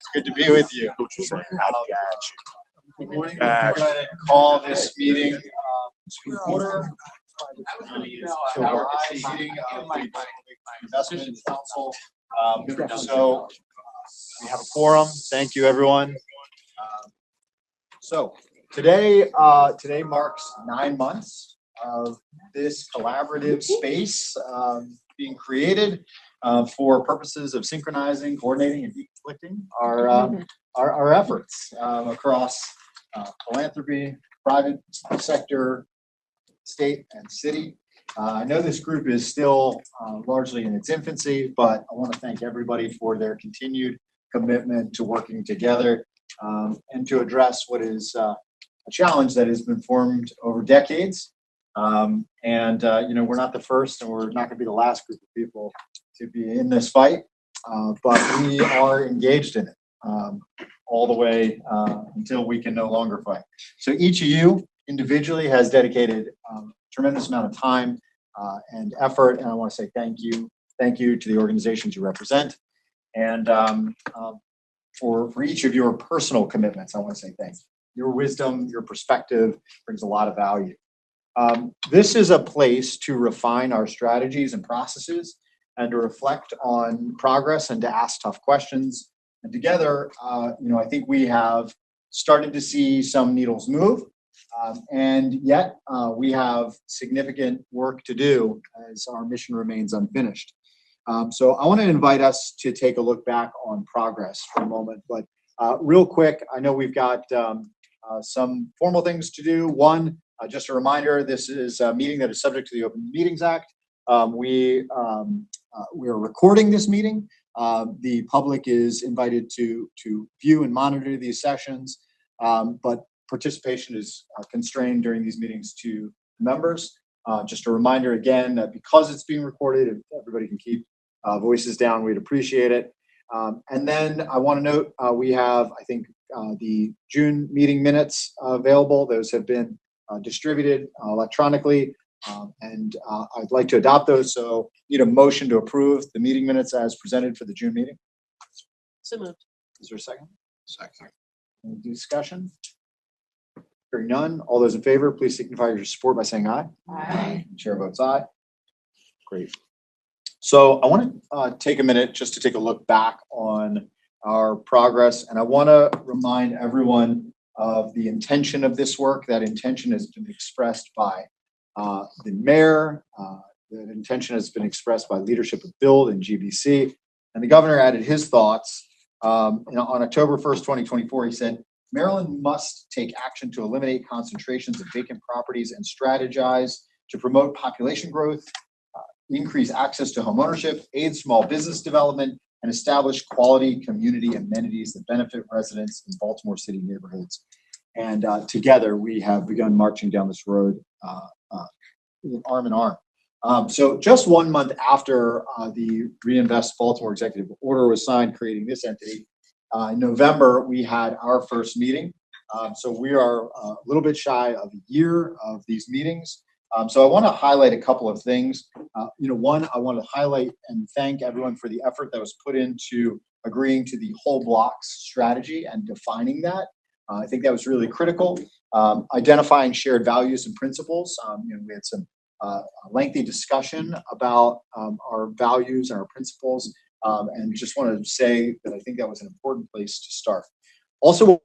It's good to be with you. Good morning. I'm going to call this meeting to order. So our meeting of the Investment Council. So we have a quorum. Thank you, everyone. So today marks 9 months of this collaborative space being created for purposes of synchronizing, coordinating, and deconflicting our efforts across philanthropy, private sector, state, and city. I know this group is still largely in its infancy, but I want to thank everybody for their continued commitment to working together and to address what is a challenge that has been formed over decades. We're not the first, and we're not going to be the last group of people to be in this fight, but we are engaged in it all the way until we can no longer fight. So each of you individually has dedicated a tremendous amount of time and effort, and I want to say thank you to the organizations you represent, and for each of your personal commitments, I want to say thank you. Your wisdom, your perspective brings a lot of value. This is a place to refine our strategies and processes and to reflect on progress and to ask tough questions. And together, I think we have started to see some needles move, and yet we have significant work to do as our mission remains unfinished. So I want to invite us to take a look back on progress for a moment, but real quick, I know we've got some formal things to do. One, just a reminder, this is a meeting that is subject to the Open Meetings Act. We are recording this meeting. The public is invited to view and monitor these sessions, but participation is constrained during these meetings to members. Just a reminder again that because it's being recorded, if everybody can keep voices down, we'd appreciate it. And then I want to note we have, I think, the June meeting minutes available. Those have been distributed electronically, and I'd like to adopt those. So need a motion to approve the meeting minutes as presented for the June meeting. So moved. Is there a second? Second. Any discussion? Hearing none. All those in favor, please signify your support by saying aye. Aye. Chair votes aye. Great. So I want to take a minute just to take a look back on our progress, and I want to remind everyone of the intention of this work. That intention has been expressed by the mayor. That intention has been expressed by leadership of BUILD and GBC, and the governor added his thoughts. On October 1st, 2024, he said, Maryland must take action to eliminate concentrations of vacant properties and strategize to promote population growth, increase access to homeownership, aid small business development, and establish quality community amenities that benefit residents in Baltimore City neighborhoods. And together we have begun marching down this road arm in arm. So just 1 month after the Reinvest Baltimore executive order was signed creating this entity, in November, we had our first meeting. So we are a little bit shy of a year of these meetings. So I want to highlight a couple of things. One, I want to highlight and thank everyone for the effort that was put into agreeing to the whole blocks strategy and defining that. I think that was really critical. Identifying shared values and principles. We had some lengthy discussion about our values and our principles. And just want to say that I think that was an important place to start. Also,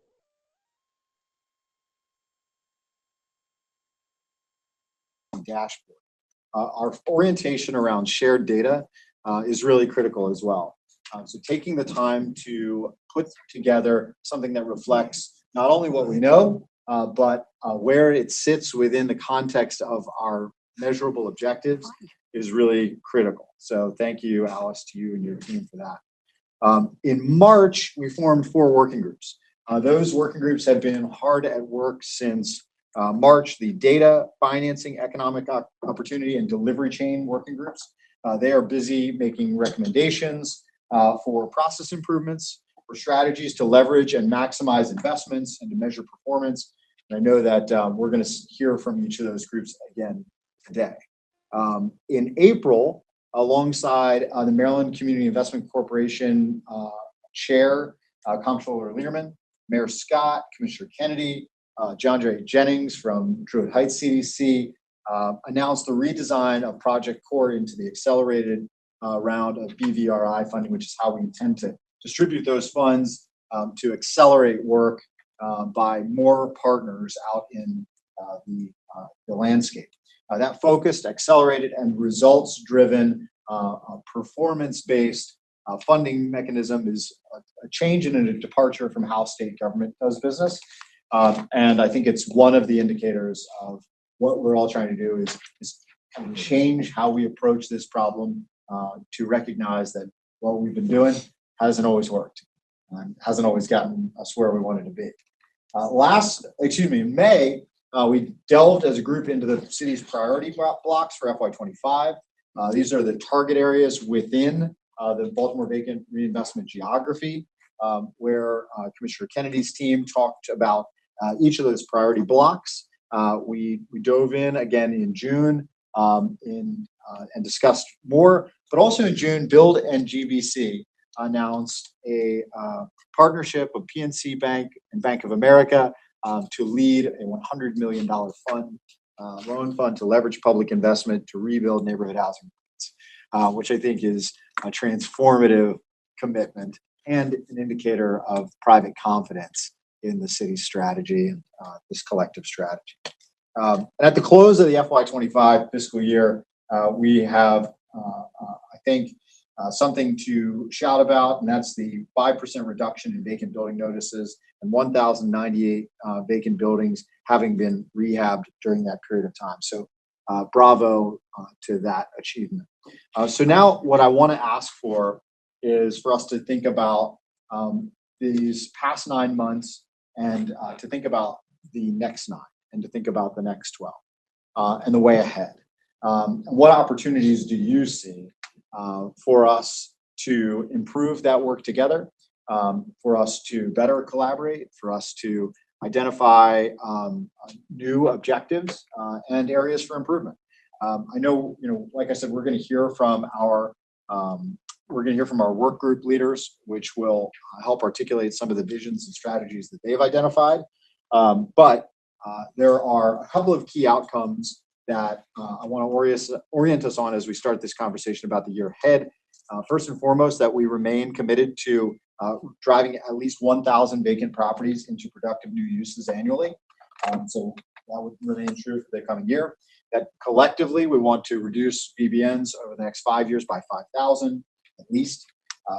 dashboard. Our orientation around shared data is really critical as well. So taking the time to put together something that reflects not only what we know, but where it sits within the context of our measurable objectives is really critical. So thank you, Alice, to you and your team for that. In March, we formed 4 working groups. Those working groups have been hard at work since March. The data, financing, economic opportunity, and delivery chain working groups. They are busy making recommendations for process improvements, for strategies to leverage and maximize investments and to measure performance. And I know that we're going to hear from each of those groups again today. In April, alongside the Maryland Community Investment Corporation chair Comptroller Learman, Mayor Scott, Commissioner Kennedy, John J. Jennings from Druid Heights CDC announced the redesign of Project Core into the accelerated round of BVRI funding, which is how we intend to distribute those funds to accelerate work by more partners out in the landscape. That focused, accelerated, and results-driven, performance-based funding mechanism is a change and a departure from how state government does business. And I think it's one of the indicators of what we're all trying to do is change how we approach this problem to recognize that what we've been doing hasn't always worked and hasn't always gotten us where we wanted to be. In May, we delved as a group into the city's priority blocks for FY25. These are the target areas within the Baltimore Vacant Reinvestment geography, where Commissioner Kennedy's team talked about each of those priority blocks. We dove in again in June and discussed more, but also in June, Build and GBC announced a partnership of PNC Bank and Bank of America to lead a $100 million loan fund to leverage public investment to rebuild neighborhood housing, which I think is a transformative commitment and an indicator of private confidence in the city's strategy and this collective strategy. And at the close of the FY25 fiscal year, we have, I think, something to shout about, and that's the 5% reduction in vacant building notices and 1,098 vacant buildings having been rehabbed during that period of time. So bravo to that achievement. So now what I want to ask for is for us to think about these past 9 months and to think about the next 9 and to think about the next 12 and the way ahead. What opportunities do you see for us to improve that work together, for us to better collaborate, for us to identify new objectives and areas for improvement? I know, like I said, we're going to hear from our work group leaders, which will help articulate some of the visions and strategies that they've identified. But there are a couple of key outcomes that I want to orient us on as we start this conversation about the year ahead. First and foremost, that we remain committed to driving at least 1,000 vacant properties into productive new uses annually. So that would remain true for the coming year. That collectively, we want to reduce VBNs over the next 5 years by 5,000 at least.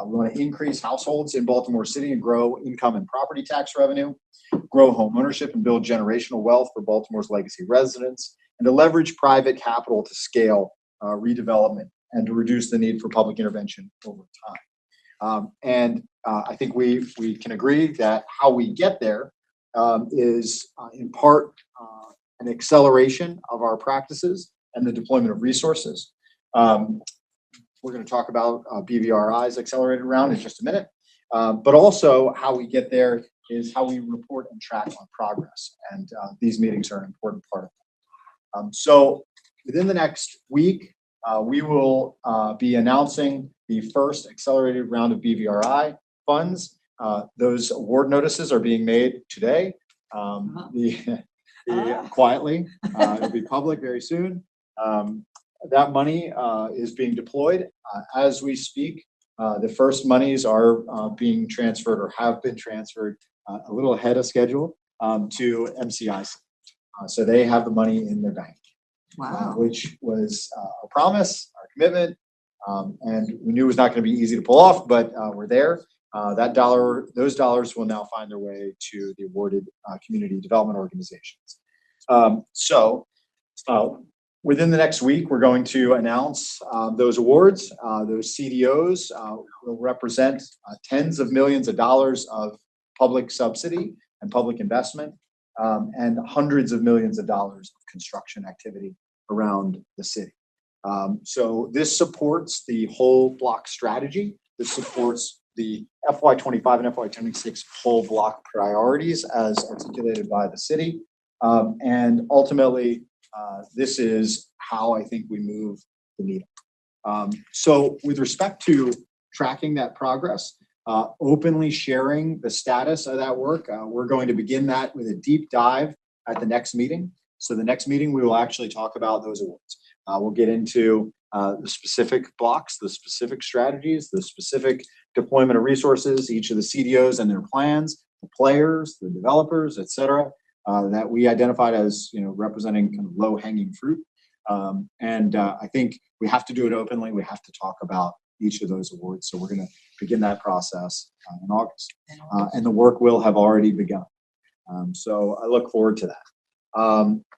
We want to increase households in Baltimore City and grow income and property tax revenue, grow home ownership and build generational wealth for Baltimore's legacy residents, and to leverage private capital to scale redevelopment and to reduce the need for public intervention over time. I think we can agree that how we get there is in part an acceleration of our practices and the deployment of resources. We're going to talk about BVRI's accelerated round in just a minute, but also how we get there is how we report and track on progress. And these meetings are an important part of that. So within the next week, we will be announcing the first accelerated round of BVRI funds. Those award notices are being made today. Quietly, it'll be public very soon. That money is being deployed as we speak. The first monies are being transferred or have been transferred a little ahead of schedule to MCIC. So they have the money in their bank. Wow. Which was a promise, our commitment, and we knew it was not going to be easy to pull off, but we're there. Those dollars will now find their way to the awarded community development organizations. So within the next week, we're going to announce those awards. Those CDOs will represent tens of millions of dollars of public subsidy and public investment, and hundreds of millions of dollars of construction activity around the city. So this supports the whole block strategy. This supports the FY25 and FY26 whole block priorities as articulated by the city. And ultimately, this is how I think we move the needle. So with respect to tracking that progress, openly sharing the status of that work. We're going to begin that with a deep dive at the next meeting. So the next meeting, we will actually talk about those awards. We'll get into the specific blocks, the specific strategies, the specific deployment of resources, each of the CDOs and their plans, the players, the developers, et cetera, that we identified as representing kind of low-hanging fruit. I think we have to do it openly. We have to talk about each of those awards. So we're going to begin that process in August. And the work will have already begun. So I look forward to that.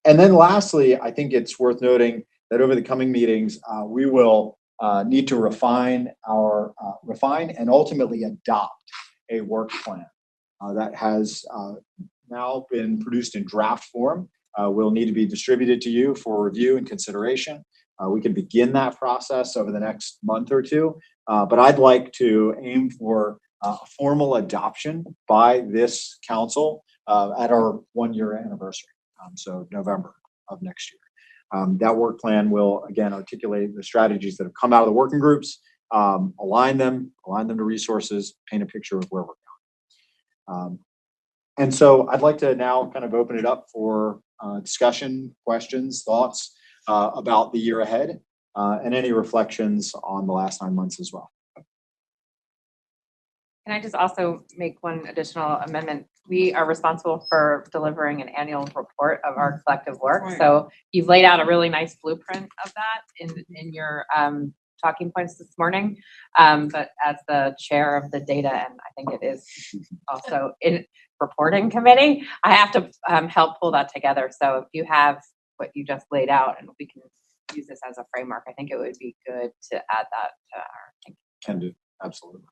And then lastly, I think it's worth noting that over the coming meetings, we will need to refine and ultimately adopt a work plan that has now been produced in draft form. Will need to be distributed to you for review and consideration. We can begin that process over the next month or two, but I'd like to aim for formal adoption by this council at our 1-year anniversary, so November of next year. That work plan will, again, articulate the strategies that have come out of the working groups, align them to resources, paint a picture of where we're going. And so I'd like to now kind of open it up for discussion, questions, thoughts about the year ahead, and any reflections on the last 9 months as well. Can I just also make one additional amendment? We are responsible for delivering an annual report of our collective work. Right. So you've laid out a really nice blueprint of that in your talking points this morning. But as the chair of the data, and I think it is also in reporting committee, I have to help pull that together. So if you have what you just laid out and we can use this as a framework, I think it would be good to add that to our thinking. Can do, absolutely.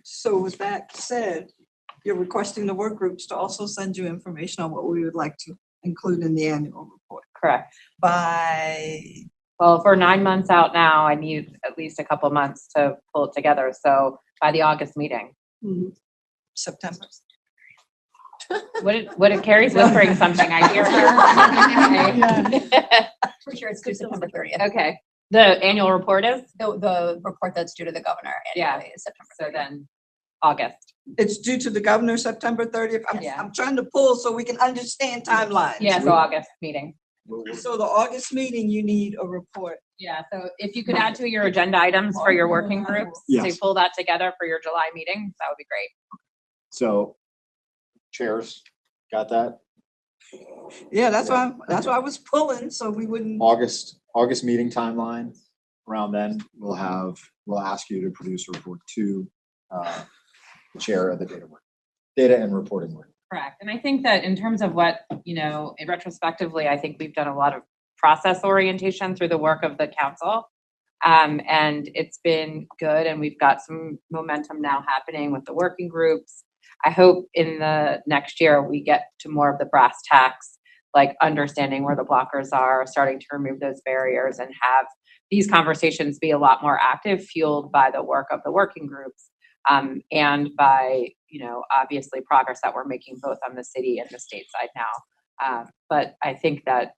So with that said, you're requesting the work groups to also send you information on what we would like to include in the annual report Correct. Well, if we're 9 months out now, I need at least a couple months to pull it together. So by the August meeting. September. What did Carrie's whispering something? I hear her. For sure, it's due September 30th. Okay. The annual report is? The report that's due to the governor annually is September 30th. So then August. It's due to the governor September 30th. I'm trying to pull so we can understand timelines. Yeah, so August meeting. So the August meeting, you need a report. Yeah, so if you could add to your agenda items for your working groups Yes. to pull that together for your July meeting, that would be great. So, chairs, got that? Yeah, that's why I was pulling, so we wouldn't. August meeting timeline. Around then, we'll ask you to produce a report to the chair of the data and reporting work. Correct. And I think that in terms of what, retrospectively, I think we've done a lot of process orientation through the work of the council. And it's been good. And we've got some momentum now happening with the working groups. I hope in the next year we get to more of the brass tacks, like understanding where the blockers are, starting to remove those barriers and have these conversations be a lot more active, fueled by the work of the working groups. And by, obviously progress that we're making both on the city and the state side now. But I think that,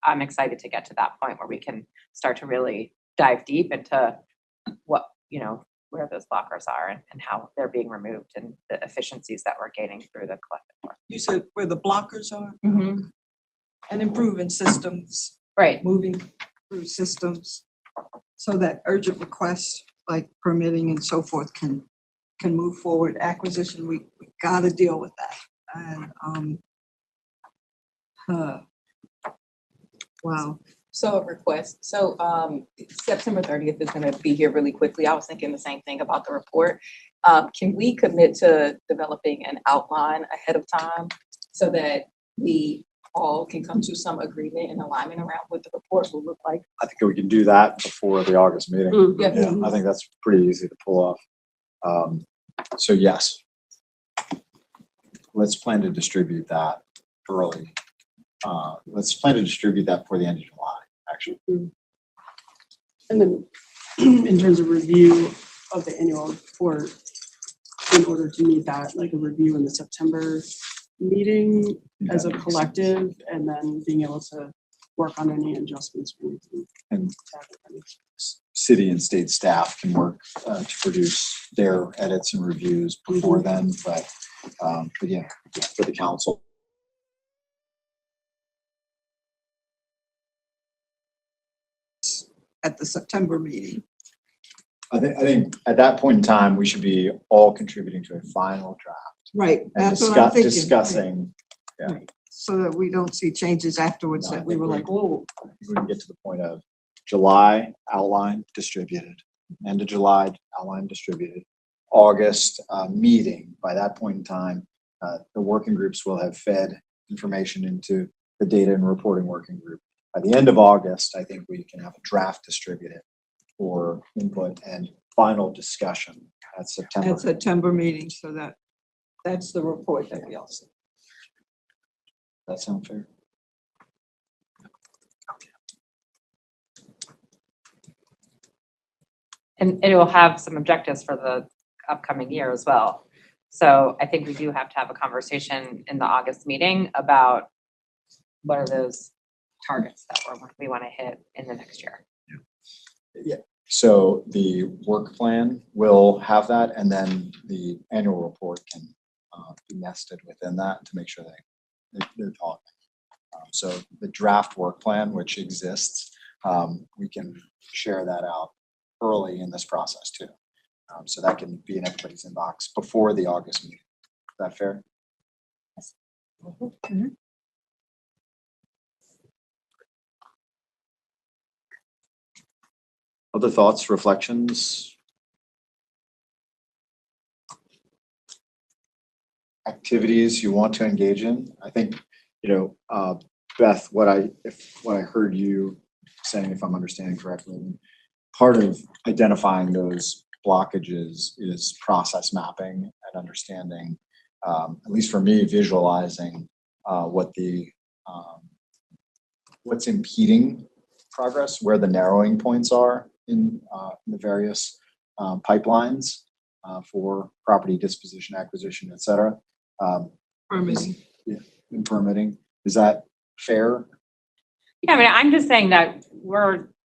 I'm excited to get to that point where we can start to really dive deep into what, where those blockers are and how they're being removed and the efficiencies that we're gaining through the collective work. You said where the blockers are Mm-hmm. and improving systems, Right. moving through systems so that urgent requests like permitting and so forth can move forward. Acquisition, we got to deal with that. And wow. So a request. So September 30th is going to be here really quickly. I was thinking the same thing about the report. Can we commit to developing an outline ahead of time so that we all can come to some agreement and alignment around what the report will look like? I think we can do that before the August meeting. Yeah. Yeah, I think that's pretty easy to pull off. So yes, let's plan to distribute that early. Let's plan to distribute that before the end of July, actually. And then in terms of review of the annual report, in order to meet that, like a review in the September meeting as a collective, and then being able to work on any adjustments. And city and state staff can work to produce their edits and reviews before then, but yeah, for the council. At the September meeting. I think at that point in time, we should be all contributing to a final draft Right, and that's what I'm thinking. discussing. Yeah. Right. So that we don't see changes afterwards No, I that we think were like, whoa. we can get to the point of July outline distributed, end of July outline distributed, August meeting. By that point in time, the working groups will have fed information into the data and reporting working group. By the end of August, I think we can have a draft distributed for input and final discussion at September. At September meeting, so that's the report that we all see. That sound fair? And it will have some objectives for the upcoming year as well. So I think we do have to have a conversation in the August meeting about what are those targets that we want to hit in the next year. Yeah. So the work plan will have that, and then the annual report can be nested within that to make sure they're talking. So the draft work plan, which exists, we can share that out early in this process too. So that can be in everybody's inbox before the August meeting. Is that fair? Mm-hmm. Other thoughts, reflections? Activities you want to engage in? I think, Beth, what I heard you saying, if I'm understanding correctly, part of identifying those blockages is process mapping and understanding, at least for me, visualizing what's impeding progress, where the narrowing points are in the various pipelines for property disposition, acquisition, et cetera. Permitting. In permitting. Is that fair? Yeah, I mean, I'm just saying that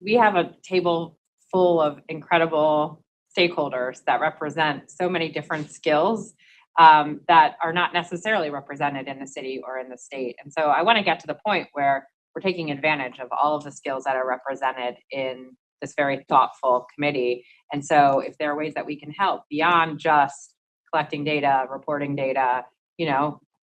we have a table full of incredible stakeholders that represent so many different skills that are not necessarily represented in the city or in the state. And so I want to get to the point where we're taking advantage of all of the skills that are represented in this very thoughtful committee. And so if there are ways that we can help beyond just collecting data, reporting data,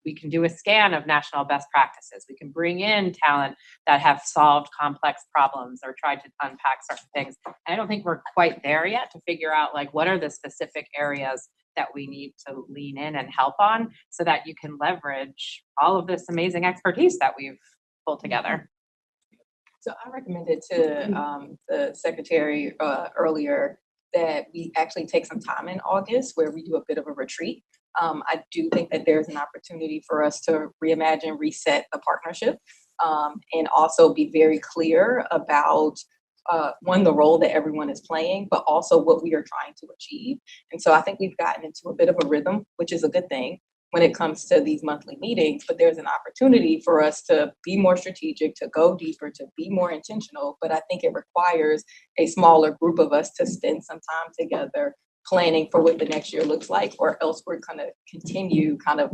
we can do a scan of national best practices. We can bring in talent that have solved complex problems or tried to unpack certain things. And I don't think we're quite there yet to figure out what are the specific areas that we need to lean in and help on so that you can leverage all of this amazing expertise that we've pulled together. So I recommended to the secretary earlier that we actually take some time in August where we do a bit of a retreat. I do think that there's an opportunity for us to reimagine, reset a partnership, and also be very clear about one, the role that everyone is playing, but also what we are trying to achieve. And so I think we've gotten into a bit of a rhythm, which is a good thing when it comes to these monthly meetings, but there's an opportunity for us to be more strategic, to go deeper, to be more intentional. But I think it requires a smaller group of us to spend some time together planning for what the next year looks like, or else we're going to continue kind of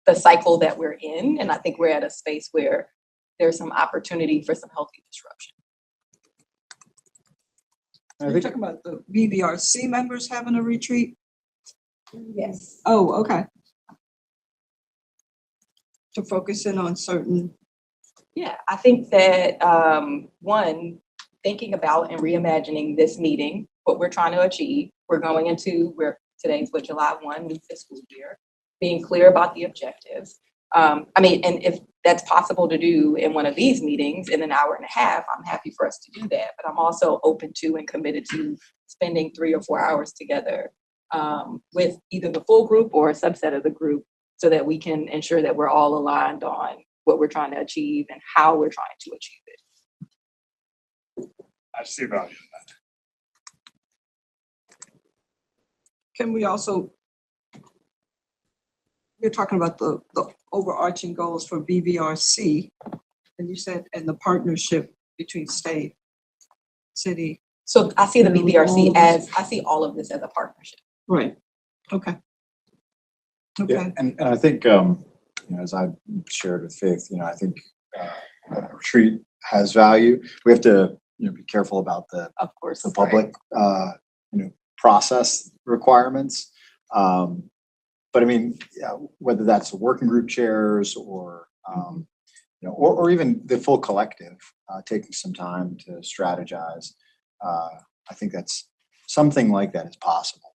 the cycle that we're in. And I think we're at a space where there's some opportunity for some healthy disruption. You're talking about the BVRC members having a retreat? Yes. Oh, okay. To focus in on certain. Yeah, I think that one, thinking about and reimagining this meeting, what we're trying to achieve. We're going into today's July 1, new fiscal year, being clear about the objectives. And if that's possible to do in one of these meetings in an hour and a half, I'm happy for us to do that. But I'm also open to and committed to spending 3 or 4 hours together with either the full group or a subset of the group so that we can ensure that we're all aligned on what we're trying to achieve and how we're trying to achieve it. I see value in that. Can we also, you're talking about the overarching goals for BVRC, and you said, and the partnership between state, city, So I see the No, all BBRC of as, I see all of this as a partnership. Right. Okay. Yeah, Okay. and I think, as I shared with Faith, I think a retreat has value. We have to, be careful about the Of course. public, process requirements. But I mean, whether that's the working group chairs or, or even the full collective, taking some time to strategize. I think that's something like that is possible.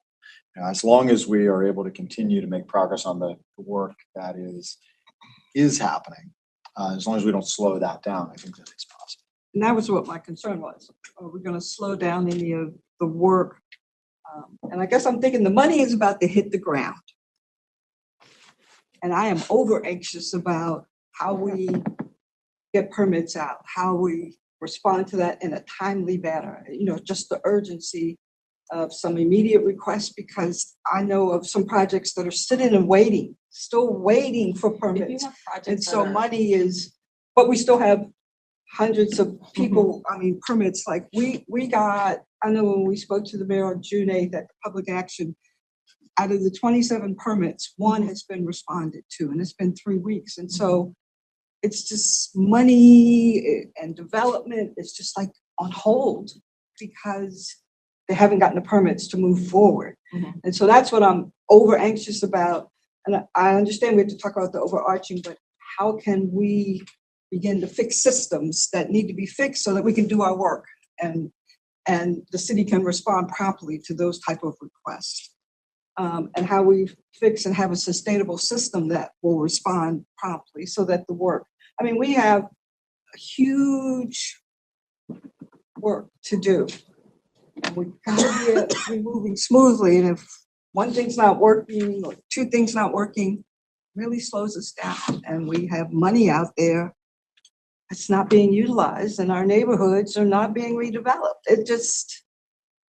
As long as we are able to continue to make progress on the work that is happening, as long as we don't slow that down, I think that is possible. And that was what my concern was. Are we going to slow down any of the work? And I guess I'm thinking the money is about to hit the ground. And I am over anxious about how we get permits out, how we respond to that in a timely manner, just the urgency of some immediate requests, because I know of some projects that are sitting and waiting, still waiting for If you permits. have projects And that so are- money is, but we still have hundreds of people, permits, like we got, I know when we spoke to the mayor on June 8th at the public action, out of the 27 permits, one has been responded to, and it's been 3 weeks. And so it's just money and development is just like on hold because they haven't gotten the permits to move forward. Mhm. And so that's what I'm over anxious about. And I understand we have to talk about the overarching, but how can we begin to fix systems that need to be fixed so that we can do our work and the city can respond promptly to those type of requests? And how we fix and have a sustainable system that will respond promptly so that the work, we have a huge work to do. And we gotta be moving smoothly. And if one thing's not working or two things not working, really slows us down. And we have money out there that's not being utilized and our neighborhoods are not being redeveloped.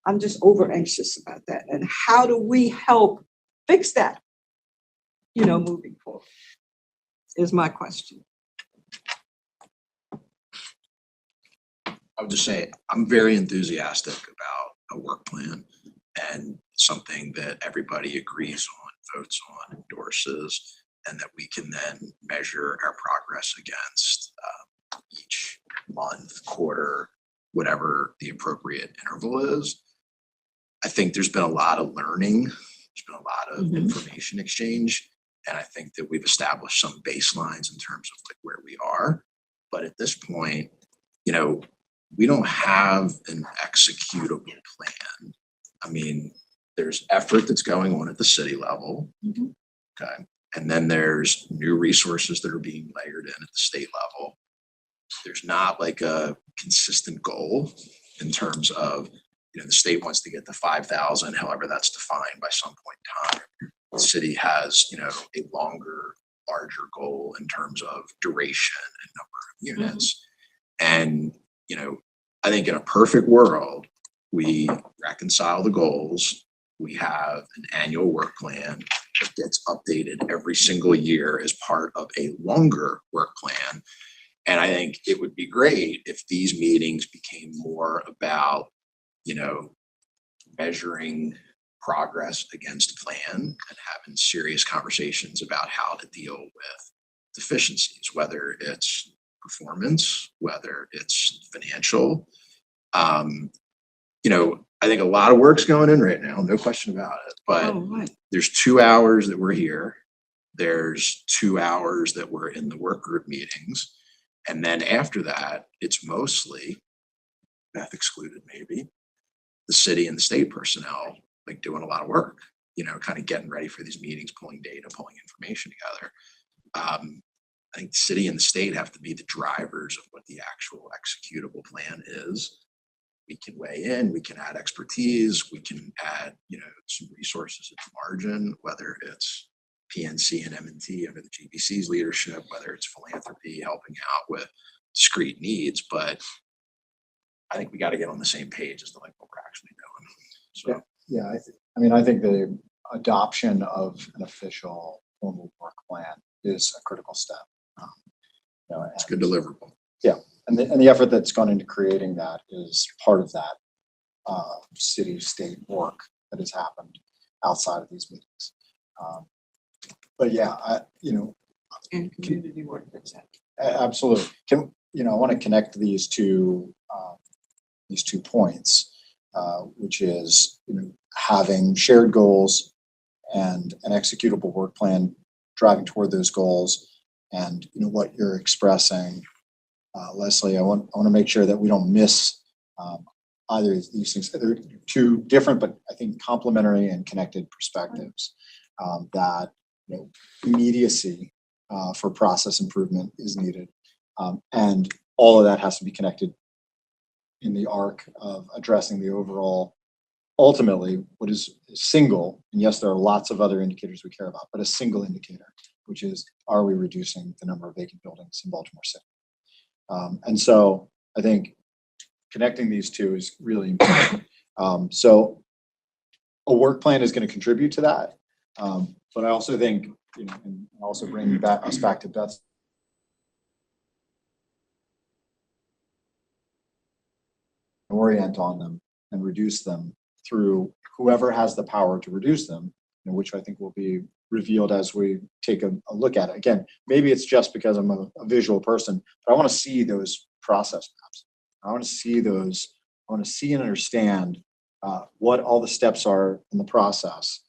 I'm just over anxious about that. And how do we help fix that, moving forward is my question. I would just say, I'm very enthusiastic about a work plan and something that everybody agrees on, votes on, endorses, and that we can then measure our progress against each month, quarter, whatever the appropriate interval is. I think there's been a lot of learning. There's been a lot of information exchange. And I think that we've established some baselines in terms of like where we are. But at this point, we don't have an executable plan. There's effort that's going on at the city level. Okay. And then there's new resources that are being layered in at the state level. There's not like a consistent goal in terms of, the state wants to get to 5,000, however that's defined by some point in time. The city has, a longer, larger goal in terms of duration and number of units. And, I think in a perfect world, we reconcile the goals. We have an annual work plan that gets updated every single year as part of a longer work plan. And I think it would be great if these meetings became more about, measuring progress against a plan and having serious conversations about how to deal with deficiencies, whether it's performance, whether it's financial. I think a lot of work's going in right now, no question about it. But Right. there's 2 hours that we're here. There's 2 hours that we're in the work group meetings. And then after that, it's mostly, Beth excluded maybe, the city and the state personnel like doing a lot of work, kind of getting ready for these meetings, pulling data, pulling information together. I think the city and the state have to be the drivers of what the actual executable plan is. We can weigh in, we can add expertise, we can add, some resources at the margin, whether it's PNC and M&T under the GBC's leadership, whether it's philanthropy helping out with discrete needs. But I think we got to get on the same page as to like what we're actually doing. So Yeah, I think the adoption of an official formal work plan is a critical step. it's a good deliverable. And the effort that's gone into creating that is part of that city, state work that has happened outside of these meetings. But yeah, And community work, that's it. absolutely. I want to connect these two points, which is, having shared goals and an executable work plan driving toward those goals. And, what you're expressing, Leslie, I want to make sure that we don't miss either of these things. They're two different, but I think complementary and connected perspectives, that, immediacy for process improvement is needed. And all of that has to be connected in the arc of addressing the overall, ultimately, what is single, and yes, there are lots of other indicators we care about, but a single indicator, which is, are we reducing the number of vacant buildings in Baltimore City? And so I think connecting these two is really important. So a work plan is going to contribute to that. But I also think, and also bringing us back to Beth's orient on them and reduce them through whoever has the power to reduce them, which I think will be revealed as we take a look at it. Again, maybe it's just because I'm a visual person, but I want to see those process maps. I want to see those. I want to see and understand what all the steps are in the process,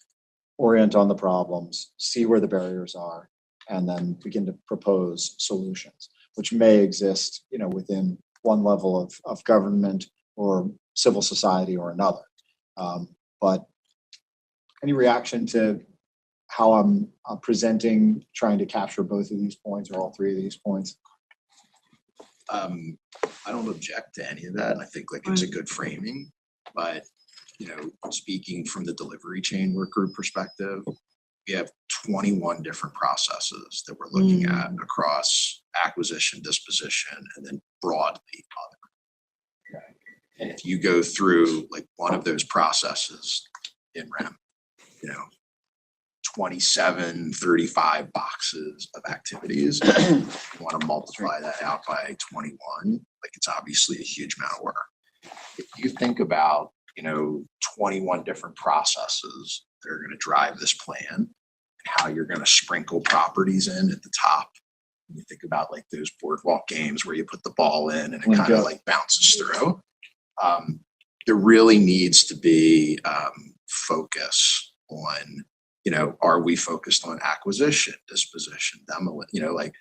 orient on the problems, see where the barriers are, and then begin to propose solutions, which may exist, within one level of government or civil society or another. But any reaction to how I'm presenting, trying to capture both of these points or all three of these points? I don't object to any of that. I think it's a good framing, but speaking from the delivery chain work group perspective, we have 21 different processes that we're looking at across acquisition, disposition, and then broadly other. Okay. And if you go through one of those processes in REM, 27, 35 boxes of activities, you want to multiply that out by 21, it's obviously a huge amount of work. If you think about, 21 different processes that are going to drive this plan and how you're going to sprinkle properties in at the top. When you think about those boardwalk games where you put the ball in and it kind of bounces through. There really needs to be focus on, are we focused on acquisition, disposition, demolition,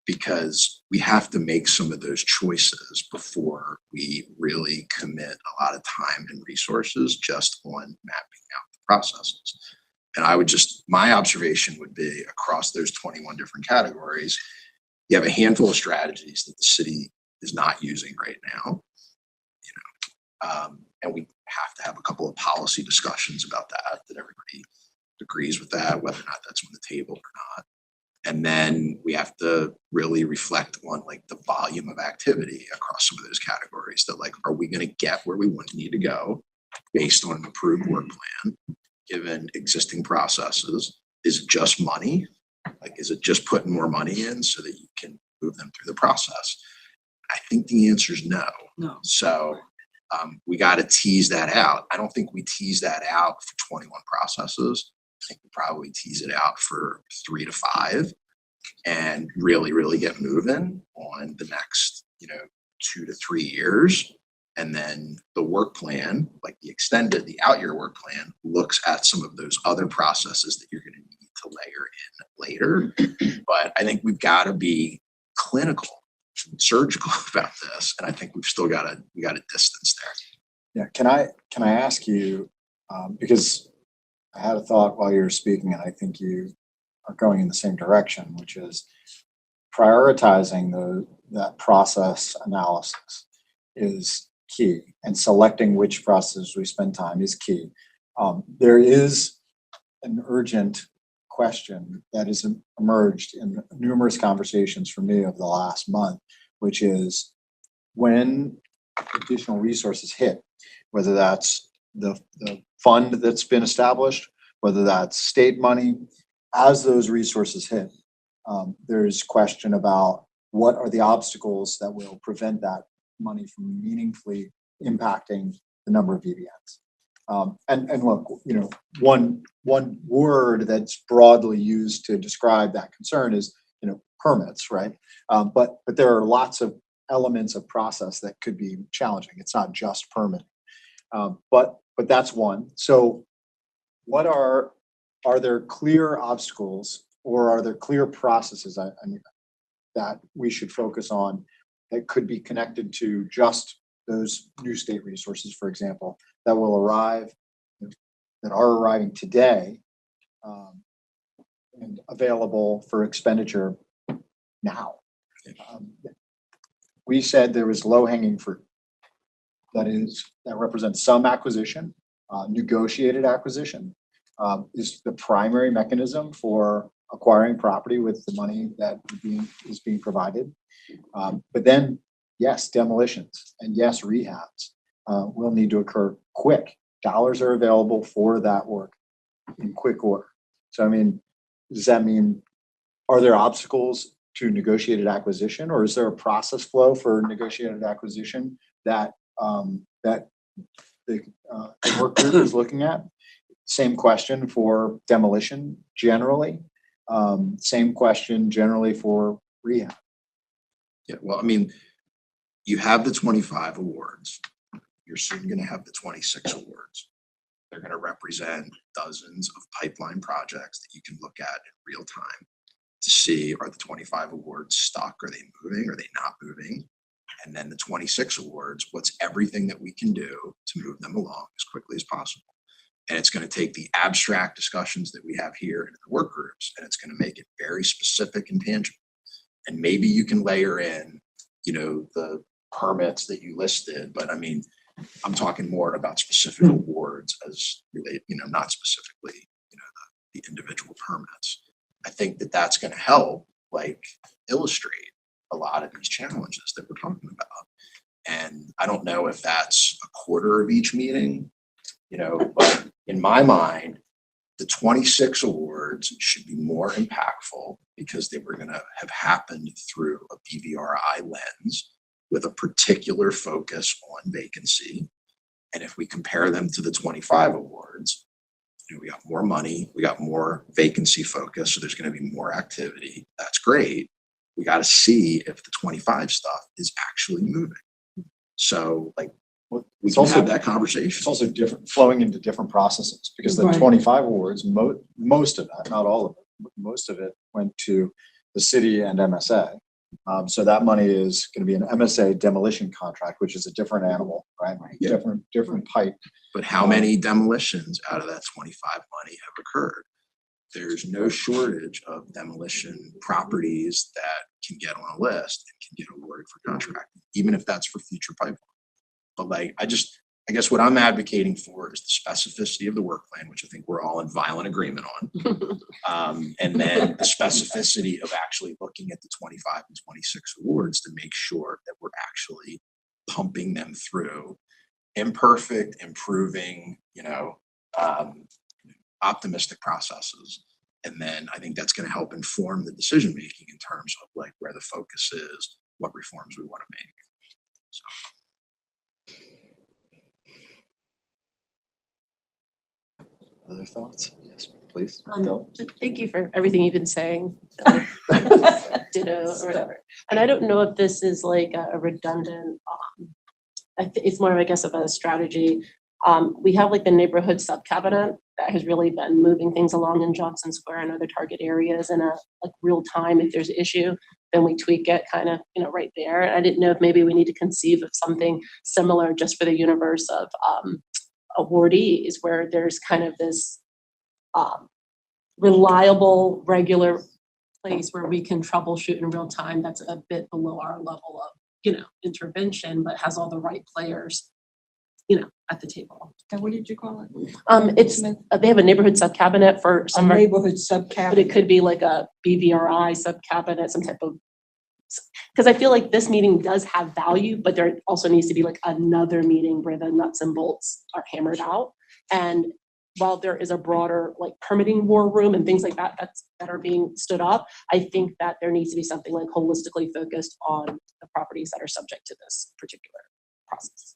because we have to make some of those choices before we really commit a lot of time and resources just on mapping out the processes. And my observation would be across those 21 different categories, you have a handful of strategies that the city is not using right now. And we have to have a couple of policy discussions about that everybody agrees with that, whether or not that's on the table or not. And then we have to really reflect on the volume of activity across some of those categories that are we going to get where we need to go based on an approved work plan, given existing processes? Is it just money? Is it just putting more money in so that you can move them through the process? I think the answer is no. No. So we got to tease that out. I don't think we tease that out for 21 processes. I think we probably tease it out for 3 to 5 and really, really get moving on the next, 2 to 3 years. And then the work plan, the out-year work plan, looks at some of those other processes that you're going to need to layer in later. But I think we've got to be clinical and surgical about this. And I think we've still got a distance there. Yeah. Can I ask you, because I had a thought while you were speaking, and I think you are going in the same direction, which is prioritizing that process analysis is key, and selecting which process we spend time is key. There is an urgent question that has emerged in numerous conversations for me over the last month, which is when additional resources hit, whether that's the fund that's been established, whether that's state money, as those resources hit, there's question about what are the obstacles that will prevent that money from meaningfully impacting the number of VBNs. And look, you know, one word that's broadly used to describe that concern is, you know, permits, right? But there are lots of elements of process that could be challenging. It's not just permitting. But that's one. So what are there clear obstacles or are there clear processes that we should focus on that could be connected to just those new state resources, for example, that will arrive, that are arriving today, and available for expenditure now? We said there was low-hanging fruit. That represents some acquisition, negotiated acquisition, is the primary mechanism for acquiring property with the money that is being provided. But then, yes, demolitions and yes, rehabs will need to occur quick. Dollars are available for that work in quick order. So, I mean, does that mean, are there obstacles to negotiated acquisition, or is there a process flow for negotiated acquisition that the work group is looking at? Same question for demolition generally. Same question generally for rehab. Yeah, well, I mean, you have the 25 awards. You're soon going to have the 26 awards. They're going to represent dozens of pipeline projects that you can look at in real time to see, are the 25 awards stuck? Are they moving? Are they not moving? And then the 26 awards, what's everything that we can do to move them along as quickly as possible? And it's going to take the abstract discussions that we have here in the work groups, and it's going to make it very specific and tangible. And maybe you can layer in, you know, the permits that you listed, but I mean, I'm talking more about specific awards as related, you know, not specifically, you know, the individual permits. I think that that's going to help, like, illustrate a lot of these challenges that we're talking about. And I don't know if that's a quarter of each meeting, you know, but in my mind, the 26 awards should be more impactful because they were going to have happened through a BVRI lens with a particular focus on vacancy. And if we compare them to the 25 awards, you know, we got more money, we got more vacancy focus, so there's going to be more activity. That's great. We got to see if the 25 stuff is actually moving. So, like, we It's can also have that conversation. It's also different, flowing into different processes, because the Right. 25 awards, most of that, not all of it, most of it went to the city and MSA. So that money is going to be an MSA demolition contract, which is a different animal, right? Yeah. Different pipe. But how many demolitions out of that 25 money have occurred? There's no shortage of demolition properties that can get on a list and can get awarded for contracting, even if that's for future pipeline. But like, I guess what I'm advocating for is the specificity of the work plan, which I think we're all in violent agreement on. And then the specificity of actually looking at the 25 and 26 awards to make sure that we're actually pumping them through imperfect, improving, you know, optimistic processes. And then I think that's going to help inform the decision making in terms of like where the focus is, what reforms we want to make. So. Other thoughts? Yes, please. Thank you for everything you've been saying. Ditto or whatever. And I don't know if this is like a redundant, it's more of, I guess, of a strategy. We have like the neighborhood sub cabinet that has really been moving things along in Johnson Square and other target areas in a like real time. If there's an issue, then we tweak it kind of, you know, right there. And I didn't know if maybe we need to conceive of something similar just for the universe of awardees, where there's kind of this reliable, regular place where we can troubleshoot in real time that's a bit below our level of, you know, intervention, but has all the right players, you know, at the table. And what did you call it? It's they have a neighborhood sub cabinet for A some, neighborhood sub but cabinet. it could be like a BVRI sub cabinet, some type of, because I feel like this meeting does have value, but there also needs to be like another meeting where the nuts and bolts are hammered out. And while there is a broader like permitting war room and things like that that are being stood up, I think that there needs to be something like holistically focused on the properties that are subject to this particular process.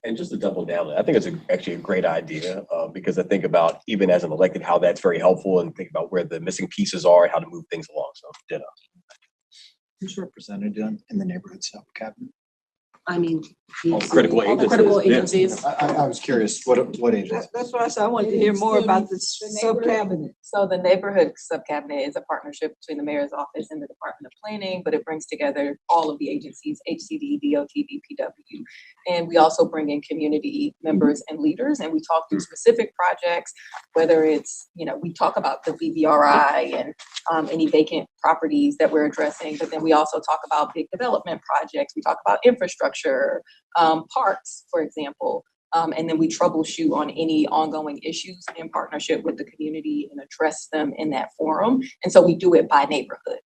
And just to double down, I think it's actually a great idea because I think about even as an elected, how that's very helpful and think about where the missing pieces are and how to move things along. So ditto. Who's represented in the neighborhood sub cabinet? I mean. All the critical all the agencies, critical yeah. agencies. I was curious, what agency? That's what I said. I wanted to hear more about the sub-cabinet. So the neighborhood sub-cabinet is a partnership between the mayor's office and the Department of Planning, but it brings together all of the agencies, HCD, DOT, DPW. And we also bring in community members and leaders, and we talk through specific projects, whether it's, we talk about the BVRI and any vacant properties that we're addressing, but then we also talk about big development projects. We talk about infrastructure, parks, for example. And then we troubleshoot on any ongoing issues in partnership with the community and address them in that forum. And so we do it by neighborhood.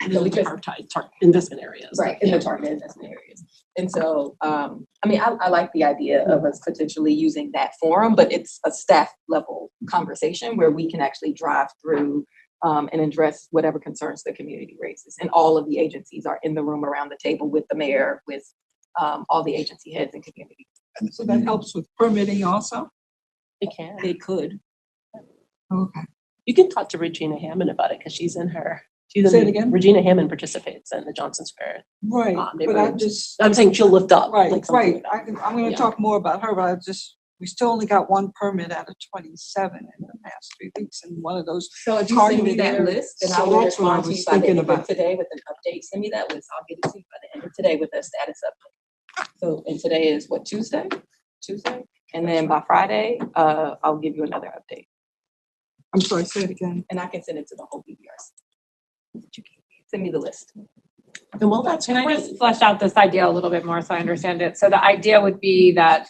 And then we target investment areas. Right, in the target investment areas. And so, I like the idea of us potentially using that forum, but it's a staff level conversation where we can actually drive through and address whatever concerns the community raises. And all of the agencies are in the room around the table with the mayor, with all the agency heads and community. So that helps with permitting also? It can. They could. Okay. You can talk to Regina Hammond about it because she's in her. Say it again? Regina Hammond participates in the Johnson Square. Right, but I'm saying she'll lift up. right, like, something right. about I'm gonna Yeah. talk more about her, but we still only got one permit out of 27 in the past 3 weeks, and one of those. So if you send me targeted that areas. list, then I So will that's what I respond to was you by the thinking end of about. today with an update. Send me that list. I'll get it to you by the end of today with a status update. So, and today is what, Tuesday? And then by Friday, I'll give you another update. I'm sorry, say it again. And I can send it to the whole BBRC. Send me the list. And well, that's Can I just flesh out this idea a little bit more so I understand it? So the idea would be that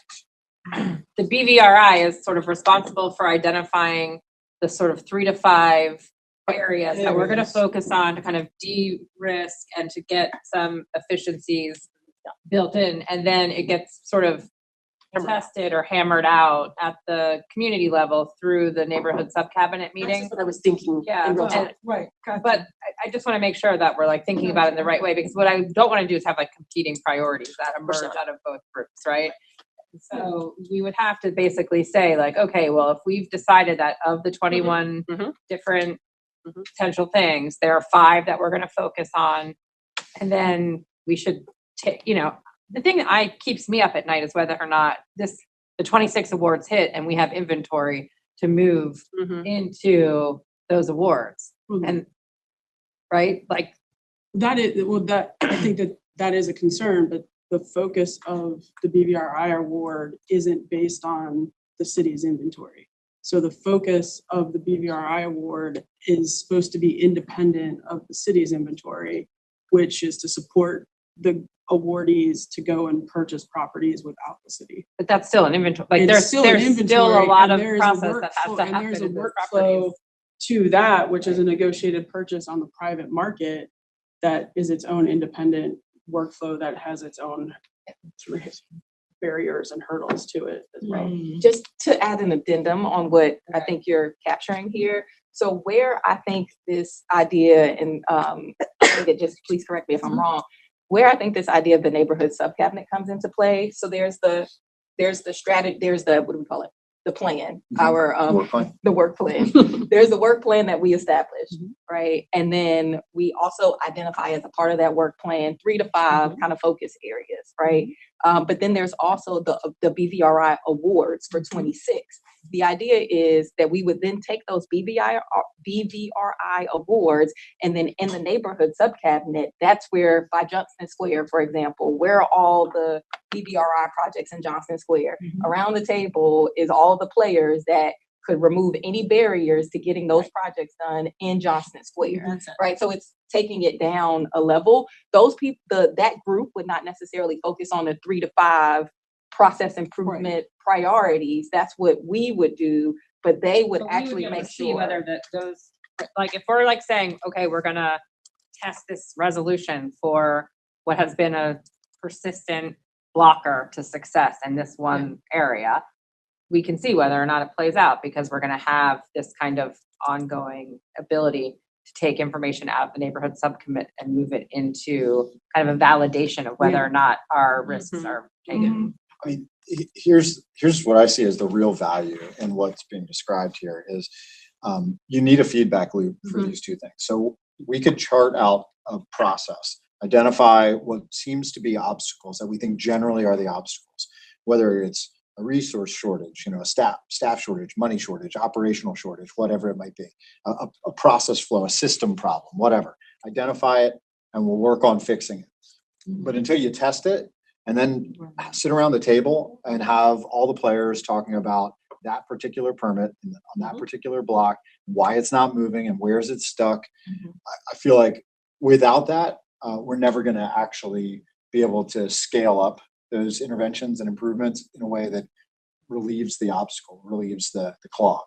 the BVRI is sort of responsible for identifying the sort of 3 to 5 areas that we're going to Areas. focus on to kind of de-risk and to get some efficiencies built in. And then it gets sort of tested or hammered out at the community level through the neighborhood sub-cabinet meeting. That's what I was thinking. Yeah, in real and- time. Right, gotcha. But I just want to make sure that we're like thinking about it in the right way, because what I don't want to do is have like competing priorities that emerge sure. out of both groups, right? So we would have to basically say like, okay, well, if we've decided that of the 21 Mhm. different Mhm. potential things, there are 5 that we're going to focus on, and then we should take, the thing that keeps me up at night is whether or not the 26 awards hit and we have inventory to move Mhm. into those awards. And right, like That is, I think that is a concern, but the focus of the BVRI award isn't based on the city's inventory. So the focus of the BVRI award is supposed to be independent of the city's inventory, which is to support the awardees to go and purchase properties without the city. but that's still an inventory. Like It's there's still an still a inventory, lot and of there is a process that has workflow- to and happen there's a in those workflow properties. to that, which is a negotiated purchase on the private market, that is its own independent workflow that has its own sort of barriers and hurdles to it as well. Just to add an addendum on what I think you're capturing here. So where I think this idea, and just please correct me if I'm wrong, where I think this idea of the neighborhood sub-cabinet comes into play. So there's the strategy, there's the, what do we call it? The plan, our, Work plan. the work plan. There's the work plan that we established, right? And then we also identify as a part of that work plan 3 to 5 kind of focus areas, right? But then there's also the BVRI awards for 26. The idea is that we would then take those BVRI awards, and then in the neighborhood sub-cabinet, that's where by Johnson Square, for example, where are all the BVRI projects in Johnson Square? Around the table is all the players that could remove any barriers to getting those projects done in Johnson Square, right? So it's taking it down a level. Those people, that group would not necessarily focus on the 3 to 5 process improvement priorities. That's what we would do, but they would actually make see sure. whether those, like if we're like saying, okay, we're gonna test this resolution for what has been a persistent blocker to success in this one area, we can see whether or not it plays out, because we're gonna have this kind of ongoing ability to take information out of the neighborhood subcommit and move it into kind of a validation of whether or not our risks are taken I mean, here's what I see as the real value in what's being described here is you need a feedback loop for these two things. So we could chart out a process, identify what seems to be obstacles that we think generally are the obstacles, whether it's a resource shortage, a staff shortage, money shortage, operational shortage, whatever it might be, a process flow, a system problem, whatever. Identify it, and we'll work on fixing it. But until you test it, and then sit around the table and have all the players talking about that particular permit on that particular block, why it's not moving and where is it stuck. I feel like without that, we're never going to actually be able to scale up those interventions and improvements in a way that relieves the obstacle, relieves the clog.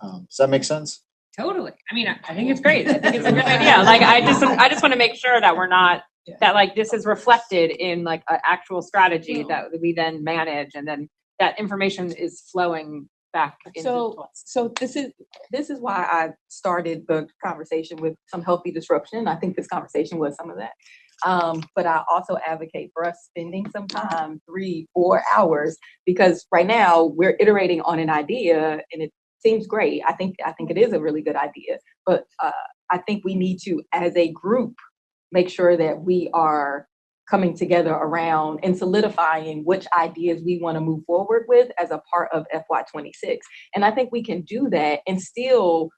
Does that make sense? Totally. I mean, I think it's great. I think it's a good idea. Like, I just want to make sure that we're not, that like this is reflected in like an actual strategy that we then manage, and then that information is flowing back into. So this is why I started the conversation with some healthy disruption. I think this conversation was some of that. But I also advocate for us spending some time, 3-4 hours, because right now we're iterating on an idea and it seems great. I think it is a really good idea, but I think we need to, as a group, make sure that we are coming together around and solidifying which ideas we want to move forward with as a part of FY26. And I think we can do that and still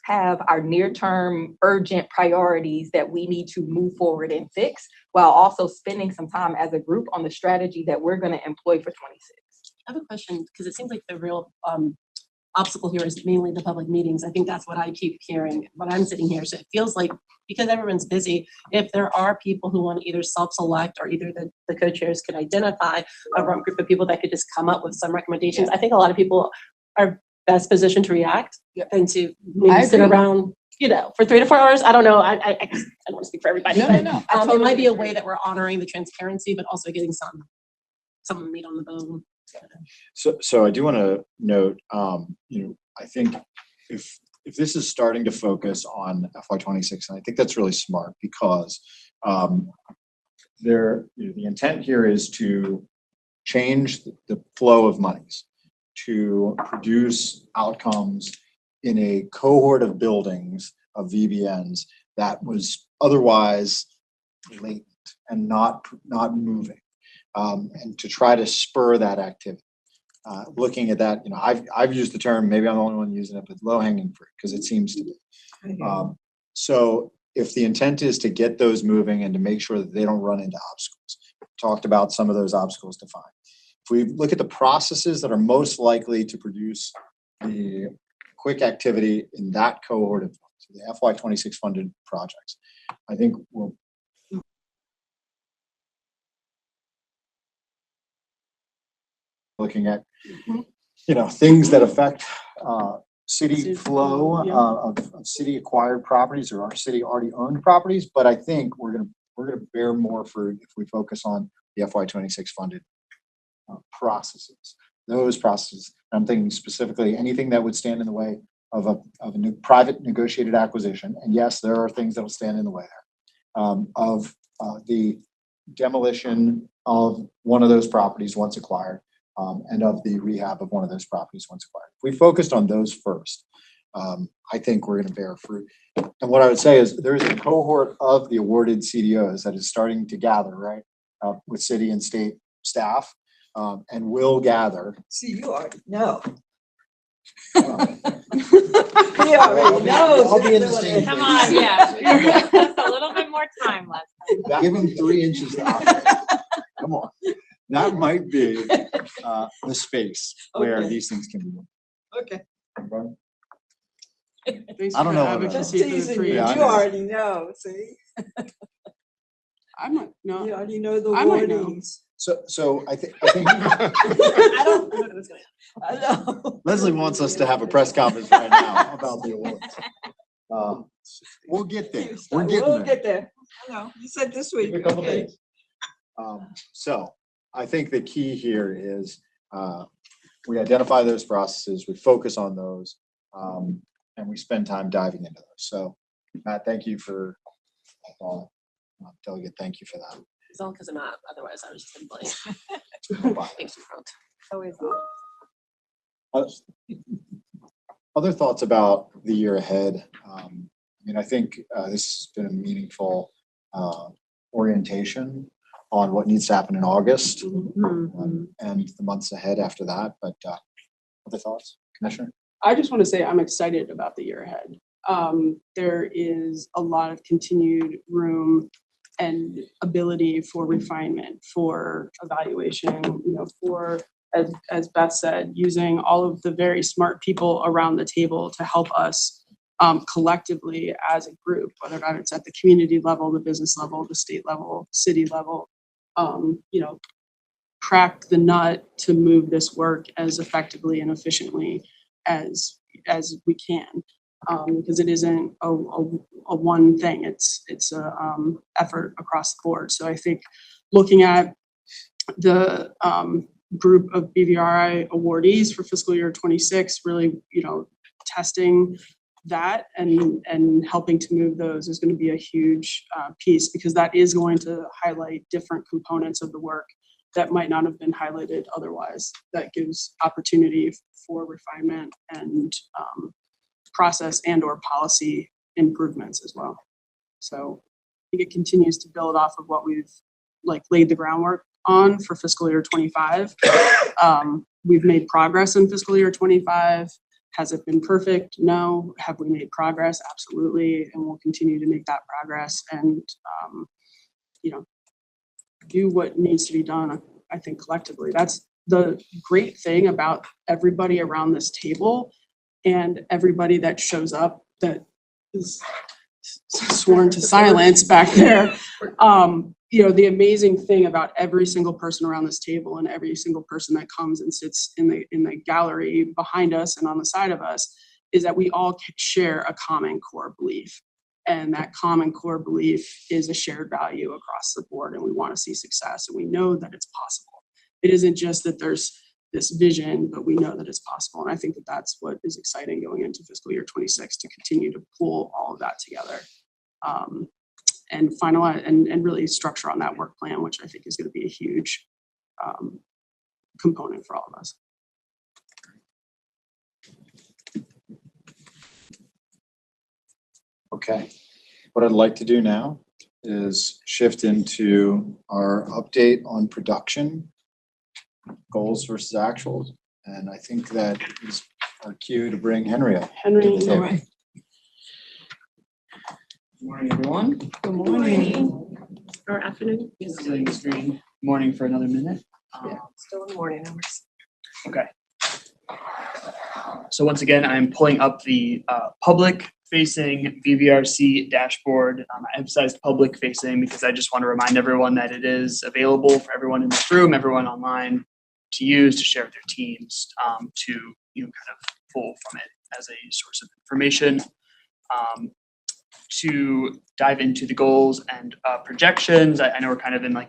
have our near-term urgent priorities that we need to move forward and fix, while also spending some time as a group on the strategy that we're going to employ for 26. I have a question, because it seems like the real obstacle here is mainly the public meetings. I think that's what I keep hearing when I'm sitting here. So it feels like, because everyone's busy, if there are people who want to either self-select or either the co-chairs could identify a group of people that could just come up with some recommendations. I think a lot of people are best positioned to react than to maybe sit around, for 3 to 4 hours. I don't know. I don't want to speak for everybody. No. It might be a way that we're honoring the transparency, but also getting some meat on the bone. So I do want to note, I think if this is starting to focus on FY26, and I think that's really smart, because the intent here is to change the flow of monies, to produce outcomes in a cohort of buildings of VBNs that was otherwise latent and not moving. And to try to spur that activity. Looking at that, I've used the term, maybe I'm the only one using it, but low-hanging fruit, because it seems to be. So if the intent is to get those moving and to make sure that they don't run into obstacles, talked about some of those obstacles defined. If we look at the processes that are most likely to produce the quick activity in that cohort of the FY26 funded projects, I think we'll looking at things that affect city flow of city acquired properties or our city already owned properties. But I think we're gonna bear more fruit if we focus on the FY26 funded processes. Those processes, I'm thinking specifically anything that would stand in the way of a new private negotiated acquisition. And yes, there are things that will stand in the way there of the demolition of one of those properties once acquired. And of the rehab of one of those properties once acquired. If we focused on those first, I think we're going to bear fruit. And what I would say is there's a cohort of the awarded CDOs that is starting to gather, right, with city and state staff, and will gather. See, you already know. He already knows. I'll be in the same Come place. on, yeah. Just a little bit more time left. Give him 3 inches to operate. Come on. That might be the space where these things can be done. Okay. Thanks I don't for know the about that. advocacy Just for the teasing three. you. Yeah, I You know. already know, see? I might You not. already know the I might know. warnings. So I think I don't know what it's going to I know. Leslie wants us to have a press conference right now about the awards. We'll get there. We're getting We'll there. get there. I know. You said this week. Give it a couple Okay. days. So I think the key here is we identify those processes, we focus on those, and we spend time diving into those. So Matt, thank you for Delegate, thank you for that. It's all because I'm not. Otherwise, I was just in blame. Thanks for both. Always. Other thoughts about the year ahead? I mean, I think this has been a meaningful orientation on what needs to happen in August and the months ahead after that. But other thoughts, Commissioner? I just want to say I'm excited about the year ahead. There is a lot of continued room and ability for refinement, for evaluation, for, as Beth said, using all of the very smart people around the table to help us collectively as a group, whether or not it's at the community level, the business level, the state level, city level, crack the nut to move this work as effectively and efficiently as we can. Because it isn't a one thing, it's a effort across the board. So I think looking at the group of BVRI awardees for fiscal year 26, really, testing that and helping to move those is going to be a huge piece, because that is going to highlight different components of the work that might not have been highlighted otherwise. That gives opportunity for refinement and process and or policy improvements as well. So I think it continues to build off of what we've laid the groundwork on for fiscal year 25. We've made progress in fiscal year 25. Has it been perfect? No. Have we made progress? Absolutely. And we'll continue to make that progress and, do what needs to be done, I think, collectively. That's the great thing about everybody around this table and everybody that shows up that is sworn to silence back there. The amazing thing about every single person around this table and every single person that comes and sits in the gallery behind us and on the side of us is that we all share a common core belief. And that common core belief is a shared value across the board, and we want to see success, and we know that it's possible. It isn't just that there's this vision, but we know that it's possible. And I think that that's what is exciting going into fiscal year 26, to continue to pull all of that together and finalize and really structure on that work plan, which I think is going to be a huge component for all of us. Okay. What I'd like to do now is shift into our update on production, goals versus actuals. And I think that is our cue to bring Henry up. Henry, All right. Good morning, everyone. Good morning. Or afternoon. Splitting the screen. Good morning for another minute. Still in the morning hours. Okay. So once again, I'm pulling up the public-facing BVRC dashboard. I emphasized public-facing because I just want to remind everyone that it is available for everyone in this room, everyone online, to use, to share with their teams, to kind of pull from it as a source of information. To dive into the goals and projections, I know we're kind of in a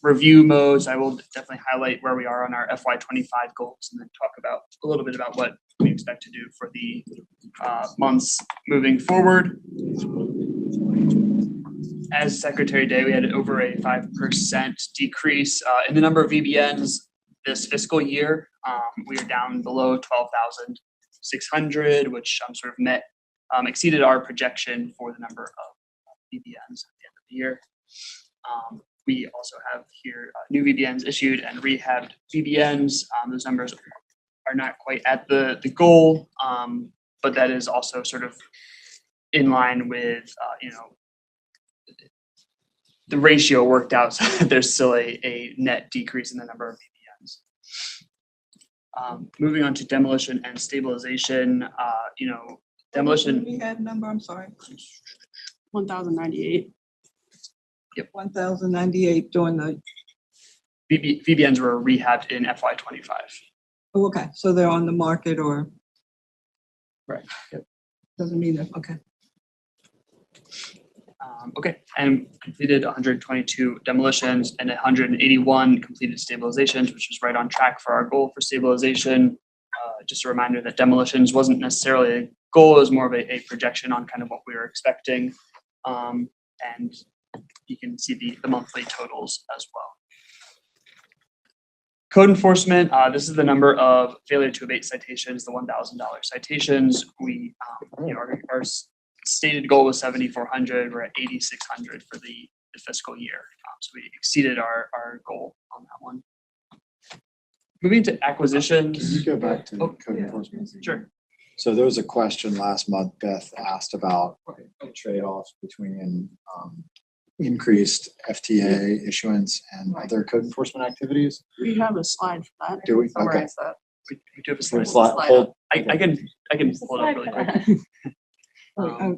review mode, so I will definitely highlight where we are on our FY25 goals and then talk about a little bit about what we expect to do for the months moving forward. As Secretary Day, we had over a 5% decrease in the number of VBNs this fiscal year. We are down below 12,600, which sort of exceeded our projection for the number of VBNs at the end of the year. We also have here new VBNs issued and rehabbed VBNs. Those numbers are not quite at the goal, but that is also sort of in line with, the ratio worked out so that there's still a net decrease in the number of VBNs. Moving on to demolition and stabilization, demolition. We had number, I'm sorry. 1,098. Yep. 1,098 during the, VBNs were rehabbed in FY25. oh, okay, so they're on the market or? Right. Yep. Doesn't mean that, okay. Okay, and completed 122 demolitions and 181 completed stabilizations, which is right on track for our goal for stabilization. Just a reminder that demolitions wasn't necessarily a goal, it was more of a projection on kind of what we were expecting. And you can see the monthly totals as well. Code enforcement, this is the number of failure to abate citations, the $1,000 citations. We, our stated goal was 7,400. We're at 8,600 for the fiscal year. So we exceeded our goal on that one. Moving to Can acquisitions. you go back to Oh, code enforcement? Sure. So there was a question last month, Beth asked about trade-offs between increased FTA issuance and other code enforcement activities. We have a slide for that. Do we? Okay. Summarize that. We do have a Slide- slide. hold- I can pull it up really quick.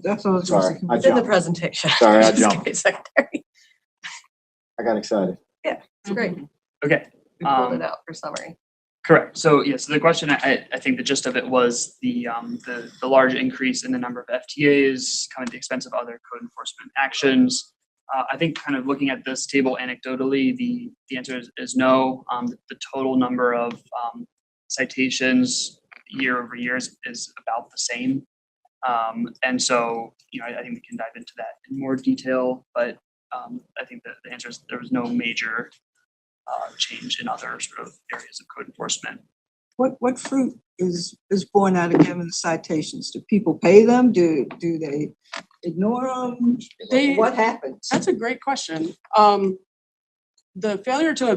That's all I was gonna Sorry, say. I It's in the jumped. presentation. Sorry, I Just jumped. kidding, Secretary. I got excited. It's great. Okay. We pulled it out for summary. Correct. So yes, the question, I think the gist of it was the large increase in the number of FTAs coming at the expense of other code enforcement actions. I think kind of looking at this table anecdotally, the answer is no. The total number of citations year over year is about the same. And so, I think we can dive into that in more detail, but I think that the answer is there was no major change in other sort of areas of code enforcement. What fruit is born out of giving the citations? Do people pay them? Do they ignore them? What happens? That's a great question. The failure to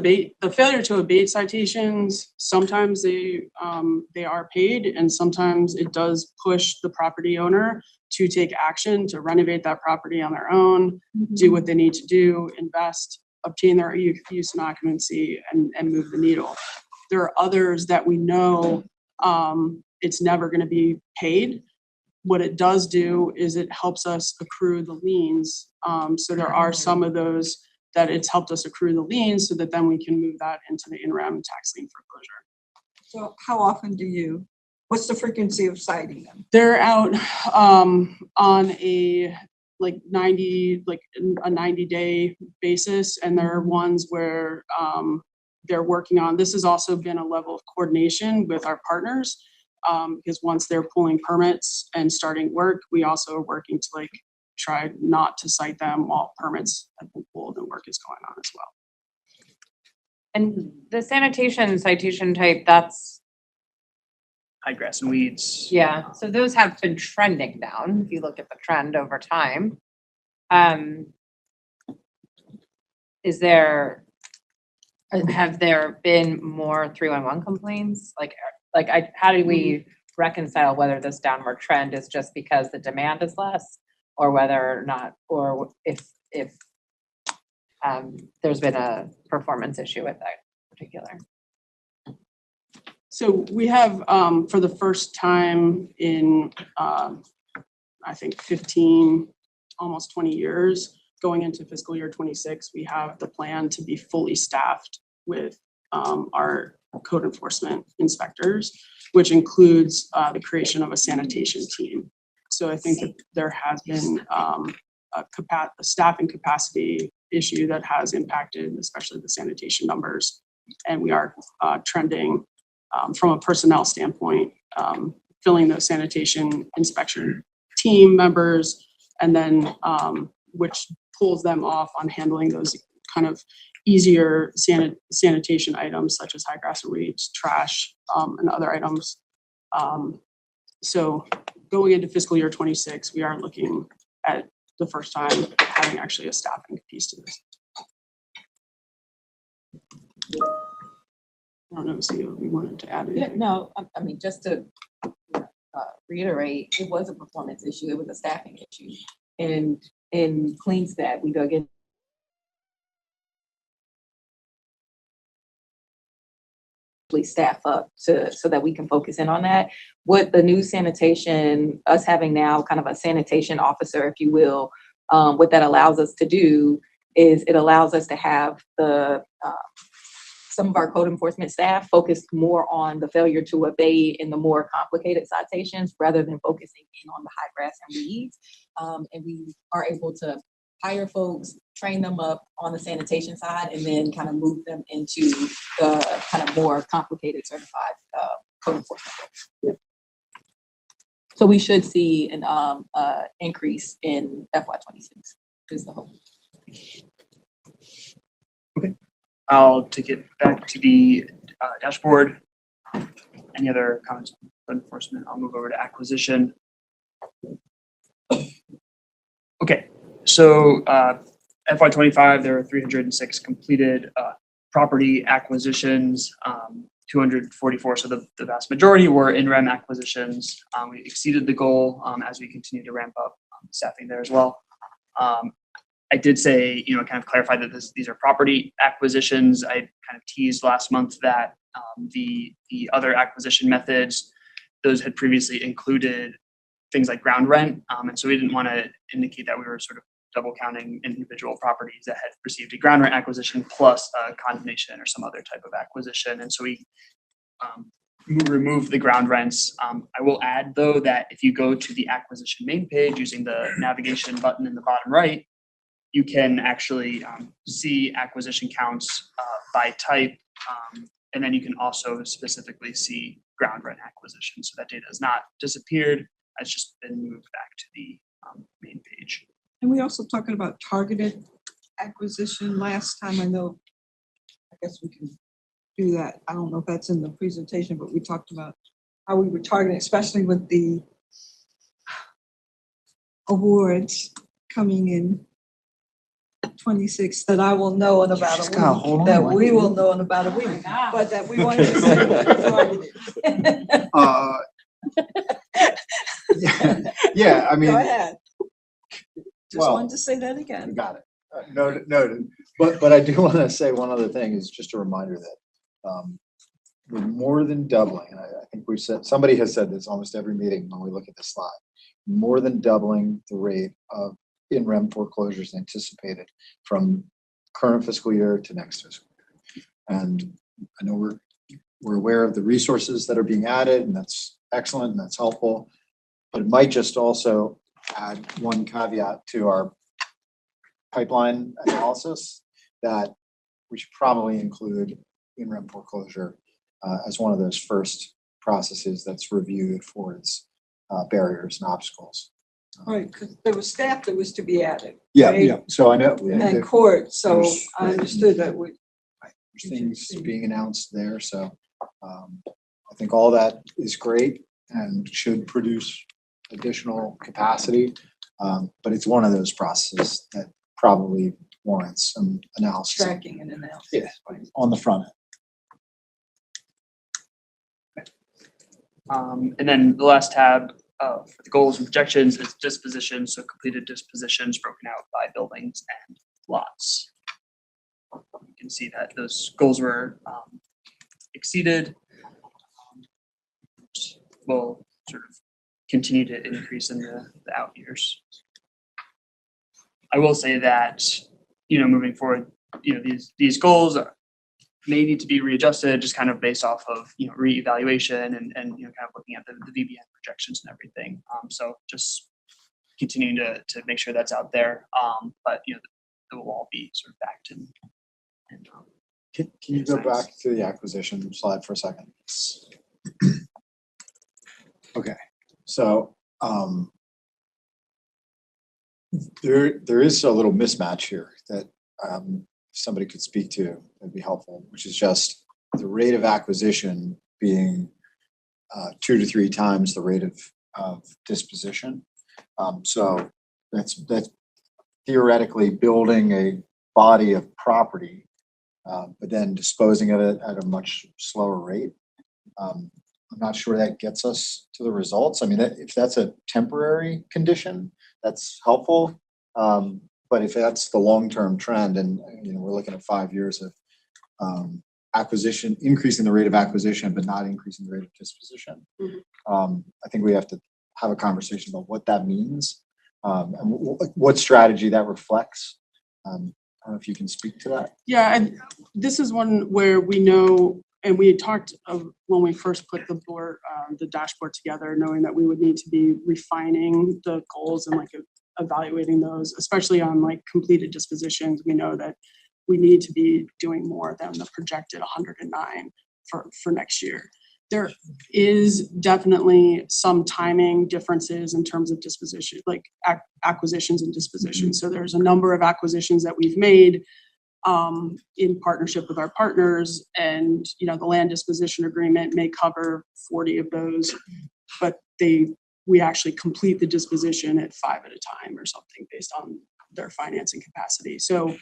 abate citations, sometimes they are paid, and sometimes it does push the property owner to take action to renovate that property on their own, do what they need to do, invest, obtain their use and occupancy, and move the needle. There are others that we know it's never going to be paid. What it does do is it helps us accrue the liens. So there are some of those that it's helped us accrue the liens so that then we can move that into the in-rem tax lien foreclosure. So how often what's the frequency of citing them? They're out on a 90-day basis, and there are ones where they're working on. This has also been a level of coordination with our partners, because once they're pulling permits and starting work, we also are working to try not to cite them while permits have been pulled and work is going on as well. And the sanitation citation type, that's, High grass and weeds. yeah, so those have been trending down, if you look at the trend over time. Have there been more 311 complaints? How do we reconcile whether this downward trend is just because the demand is less, or whether or not, or if there's been a performance issue with that particular? So we have, for the first time in, I think 15, almost 20 years, going into fiscal year 26, we have the plan to be fully staffed with our code enforcement inspectors, which includes the creation of a sanitation team. So I think that there has been a staffing capacity issue that has impacted, especially the sanitation numbers. And we are trending from a personnel standpoint, filling those sanitation inspection team members, and then which pulls them off on handling those kind of easier sanitation items such as high grass and weeds, trash, and other items. So going into fiscal year 26, we are looking at the first time having actually a staffing piece to this. I don't know, so we wanted to add Yeah, anything. no, I mean, just to reiterate, it was a performance issue, it was a staffing issue. And in clean stat, we dug in. Staff up so that we can focus in on that. What the new sanitation, us having now kind of a sanitation officer, if you will, what that allows us to do is it allows us to have some of our code enforcement staff focused more on the failure to abate and the more complicated citations rather than focusing in on the high grass and weeds. And we are able to hire folks, train them up on the sanitation side, and then kind of move them into the kind of more complicated certified code enforcement. Yep. So we should see an increase in FY26 is the hope. Okay. I'll take it back to the dashboard. Any other comments on enforcement? I'll move over to acquisition. Okay, so FY25, there are 306 completed property acquisitions, 244, so the vast majority were in-rem acquisitions. We exceeded the goal as we continue to ramp up staffing there as well. I did say, kind of clarify that these are property acquisitions. I kind of teased last month that the other acquisition methods, those had previously included things like ground rent. And so we didn't want to indicate that we were sort of double counting individual properties that had received a ground rent acquisition plus a condemnation or some other type of acquisition. And so we removed the ground rents. I will add though that if you go to the acquisition main page using the navigation button in the bottom right, you can actually see acquisition counts by type. And then you can also specifically see ground rent acquisition. So that data has not disappeared. It's just been moved back to the main page. And we also talking about targeted acquisition last time. I know, I guess we can do that. I don't know if that's in the presentation, but we talked about how we were targeting, especially with the awards coming in 26 that I will know in about a week, that we will know in about a week, but that we wanted to say targeted. Yeah, I mean. Go ahead. Just Well, wanted to say that again. Got it. Noted. But I do want to say one other thing is just a reminder that we're more than doubling, and I think we've said, somebody has said this almost every meeting when we look at this slide, more than doubling the rate of in-rem foreclosures anticipated from current fiscal year to next fiscal year. And I know we're aware of the resources that are being added, and that's excellent and that's helpful, but it might just also add one caveat to our pipeline analysis that we should probably include in-rem foreclosure as one of those first processes that's reviewed for its barriers and obstacles. Right, because there was staff that was to be added. Yeah, right? yeah. So I know And court, so there's- I understood that we. there's things being announced there. So I think all that is great and should produce additional capacity. But it's one of those processes that probably warrants some analysis. Tracking and analysis. Yeah, on the front end. And then the last tab for the goals and projections is dispositions, so completed dispositions broken out by buildings and lots. You can see that those goals were exceeded. Will sort of continue to increase in the out years. I will say that, moving forward, these goals may need to be readjusted just kind of based off of, reevaluation and kind of looking at the VBN projections and everything. So just continuing to make sure that's out there. But, it will all be sort of backed and Can you go back to the acquisition slide for a second? Okay, so there is a little mismatch here that somebody could speak to, that'd be helpful, which is just the rate of acquisition being 2 to 3 times the rate of disposition. So that's theoretically building a body of property, but then disposing of it at a much slower rate. I'm not sure that gets us to the results. I mean, if that's a temporary condition, that's helpful. But if that's the long-term trend, and we're looking at 5 years of acquisition, increasing the rate of acquisition, but not increasing the rate of disposition, I think we have to have a conversation about what that means and what strategy that reflects. I don't know if you can speak to that. Yeah, and this is one where we know, and we had talked of when we first put the board, the dashboard together, knowing that we would need to be refining the goals and evaluating those, especially on completed dispositions. We know that we need to be doing more than the projected 109 for next year. There is definitely some timing differences in terms of disposition, acquisitions and dispositions. So there's a number of acquisitions that we've made in partnership with our partners. And, you know, the land disposition agreement may cover 40 of those, but we actually complete the disposition at 5 at a time or something based on their financing capacity. So,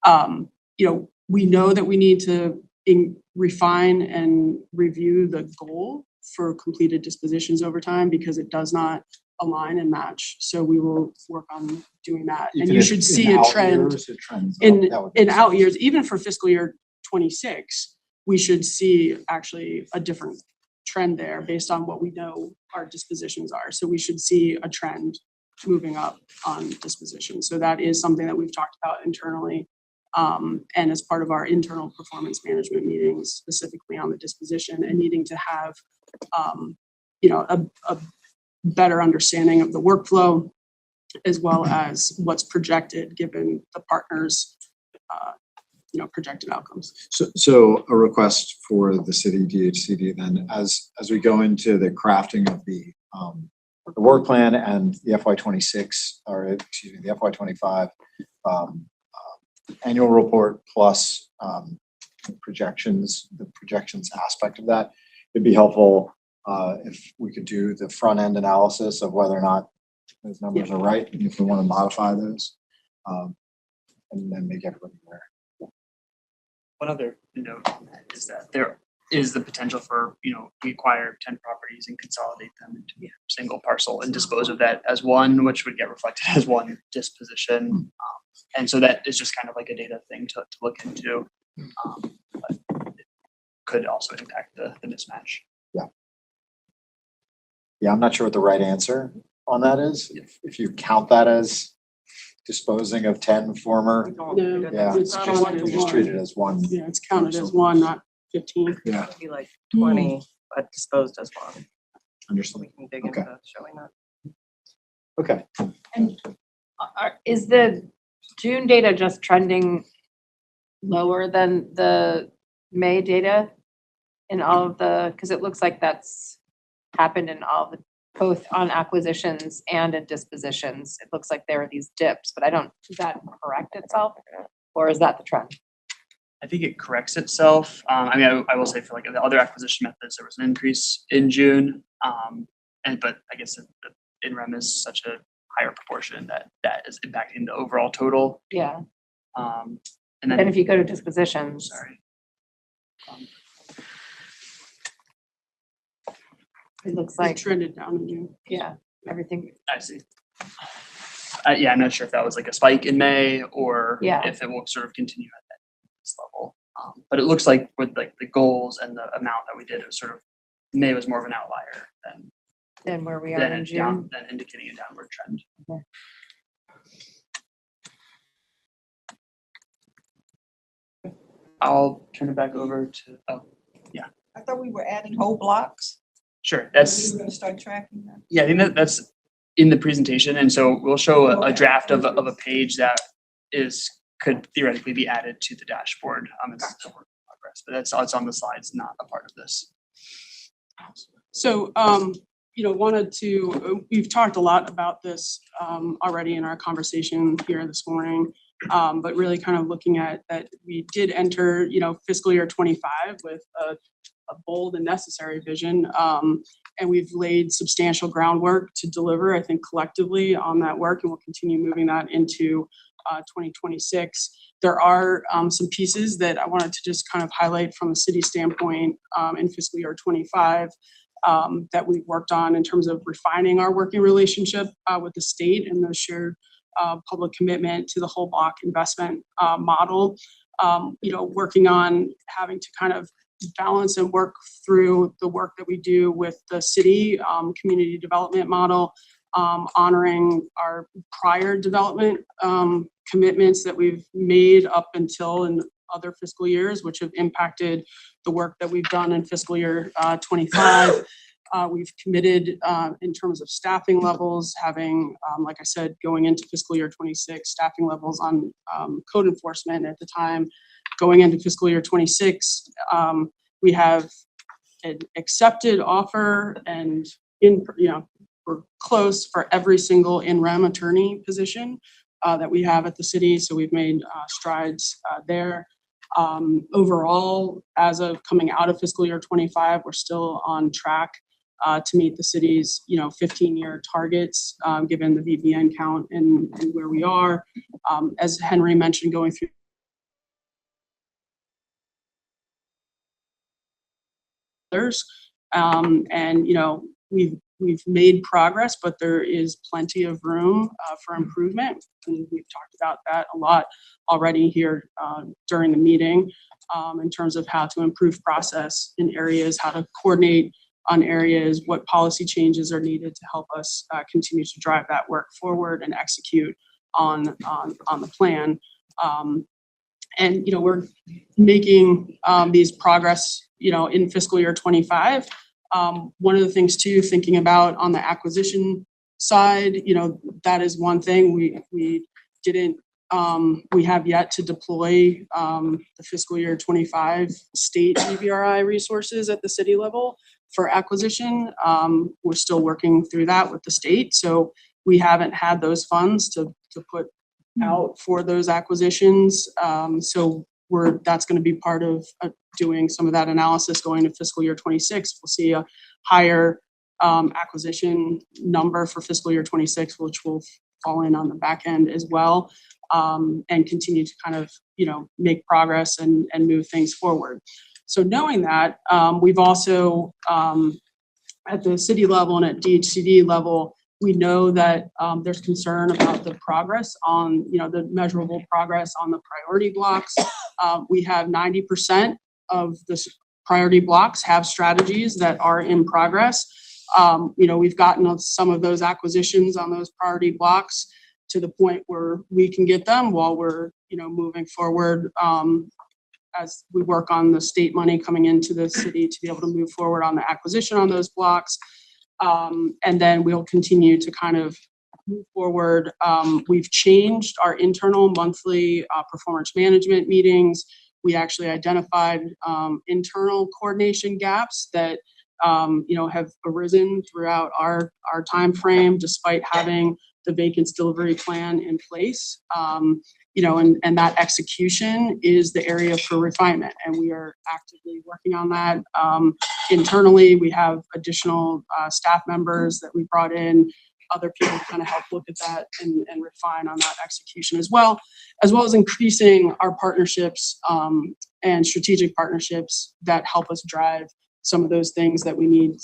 you know, we know that we need to refine and review the goal for completed dispositions over time because it does not align and match. So we will work on doing that. And Even you if should in see a out trend years, it trends up, in that would make out sense. years, even for fiscal year 26, we should see actually a different trend there based on what we know our dispositions are. So we should see a trend moving up on disposition. So that is something that we've talked about internally. And as part of our internal performance management meetings, specifically on the disposition and needing to have, you know, a better understanding of the workflow as well as what's projected given the partners, you know, projected outcomes. So a request for the city DHCD then, as we go into the crafting of the work plan and the FY26, or excuse me, the FY25 annual report plus the projections aspect of that, it'd be helpful if we could do the front end analysis of whether or not those numbers are right, and if we want to modify those, and then make everybody aware. One other note on that is that there is the potential for, you know, we acquire 10 properties and consolidate them into a single parcel and dispose of that as one, which would get reflected as one disposition. And so that is just kind of like a data thing to look into. But it could also impact the mismatch. Yeah, I'm not sure what the right answer on that is. If you count that as disposing of 10 former, No, yeah, it's not just- one to just treat it as one. Yeah, it's counted as one, not 15. Yeah, It'd be like 20, but disposed as one. understood. We can dig Okay. into showing that. Okay. Is the June data just trending lower than the May data in all of the, because it looks like that's happened in all the, both on acquisitions and in dispositions. It looks like there are these dips, but does that correct itself? Or is that the trend? I think it corrects itself. I mean, I will say for like the other acquisition methods, there was an increase in June. But I guess the in-rem is such a higher proportion that is impacting the overall total. Yeah. And And then, if you go to dispositions, sorry. it looks It like, trended down in June. yeah, everything. I see. Yeah, I'm not sure if that was like a spike in May or Yeah. if it will sort of continue at this level. But it looks like with like the goals and the amount that we did, it was sort of, May was more of an outlier Than where we are in June. than indicating a downward trend. Okay. I'll turn it back over to, I thought we were adding whole blocks. sure, We that's, were gonna start tracking that. yeah, I think that's in the presentation. And so we'll show a draft of a page that could theoretically be added to the dashboard. It's still a work in progress, but it's on the slides, not a part of this. So, you know, we've talked a lot about this already in our conversation here this morning, but really kind of looking at that we did enter, you know, fiscal year 25 with a bold and necessary vision. And we've laid substantial groundwork to deliver, I think, collectively on that work, and we'll continue moving that into 2026. There are some pieces that I wanted to just kind of highlight from a city standpoint in fiscal year 25 that we've worked on in terms of refining our working relationship with the state and the shared public commitment to the whole block investment model. You know, working on having to kind of balance and work through the work that we do with the city community development model, honoring our prior development commitments that we've made up until in other fiscal years, which have impacted the work that we've done in fiscal year 25. We've committed in terms of staffing levels, having, like I said, going into fiscal year 26, staffing levels on code enforcement at the time. Going into fiscal year 26, we have an accepted offer and we're close for every single in-rem attorney position. that we have at the city. So we've made strides there. Overall, as of coming out of fiscal year 25, we're still on track to meet the city's, 15-year targets, given the VBN count and where we are. As Henry mentioned, going through others, and we've made progress, but there is plenty of room for improvement, and we've talked about that a lot already here during the meeting, in terms of how to improve process in areas, how to coordinate on areas, what policy changes are needed to help us continue to drive that work forward and execute on the plan. And we're making these progress, in fiscal year 25. One of the things too, thinking about on the acquisition side, that is one thing we have yet to deploy the fiscal year 25 state EBRI resources at the city level for acquisition. We're still working through that with the state. So we haven't had those funds to put out for those acquisitions. So that's going to be part of doing some of that analysis going to fiscal year 26. We'll see a higher acquisition number for fiscal year 26, which will fall in on the back end as well, and continue to kind of, make progress and move things forward. So knowing that, we've also, at the city level and at DHCD level, we know that there's concern about the progress on, the measurable progress on the priority blocks. We have 90% of the priority blocks have strategies that are in progress. We've gotten some of those acquisitions on those priority blocks to the point where we can get them while we're, moving forward as we work on the state money coming into the city to be able to move forward on the acquisition on those blocks. And then we'll continue to kind of move forward. We've changed our internal monthly performance management meetings. We actually identified internal coordination gaps that have arisen throughout our time frame, despite having the Vacants delivery plan in place. And that execution is the area for refinement, and we are actively working on that. Internally, we have additional staff members that we brought in, other people to kind of help look at that and refine on that execution as well as increasing our partnerships and strategic partnerships that help us drive some of those things that we need,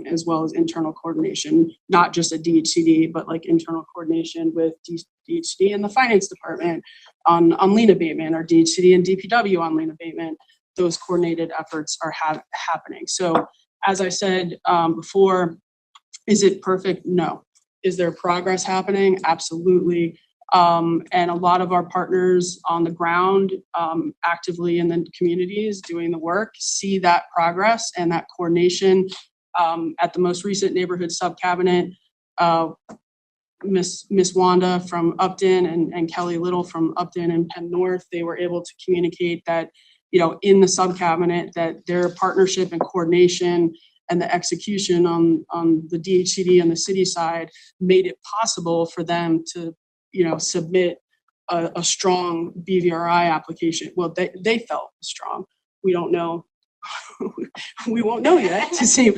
as well as internal coordination, not just at DHCD, but like internal coordination with DHCD and the finance department on lien abatement, or DHCD and DPW on lien abatement. Those coordinated efforts are happening. So as I said before, is it perfect? No. Is there progress happening? Absolutely. And a lot of our partners on the ground, actively in the communities doing the work, see that progress and that coordination. At the most recent neighborhood sub-cabinet, Miss Wanda from Upton and Kelly Little from Upton and Penn North, they were able to communicate that, in the sub-cabinet, that their partnership and coordination and the execution on the DHCD and the city side made it possible for them to submit a strong BVRI application. Well, they felt strong. We don't know. We won't know yet to see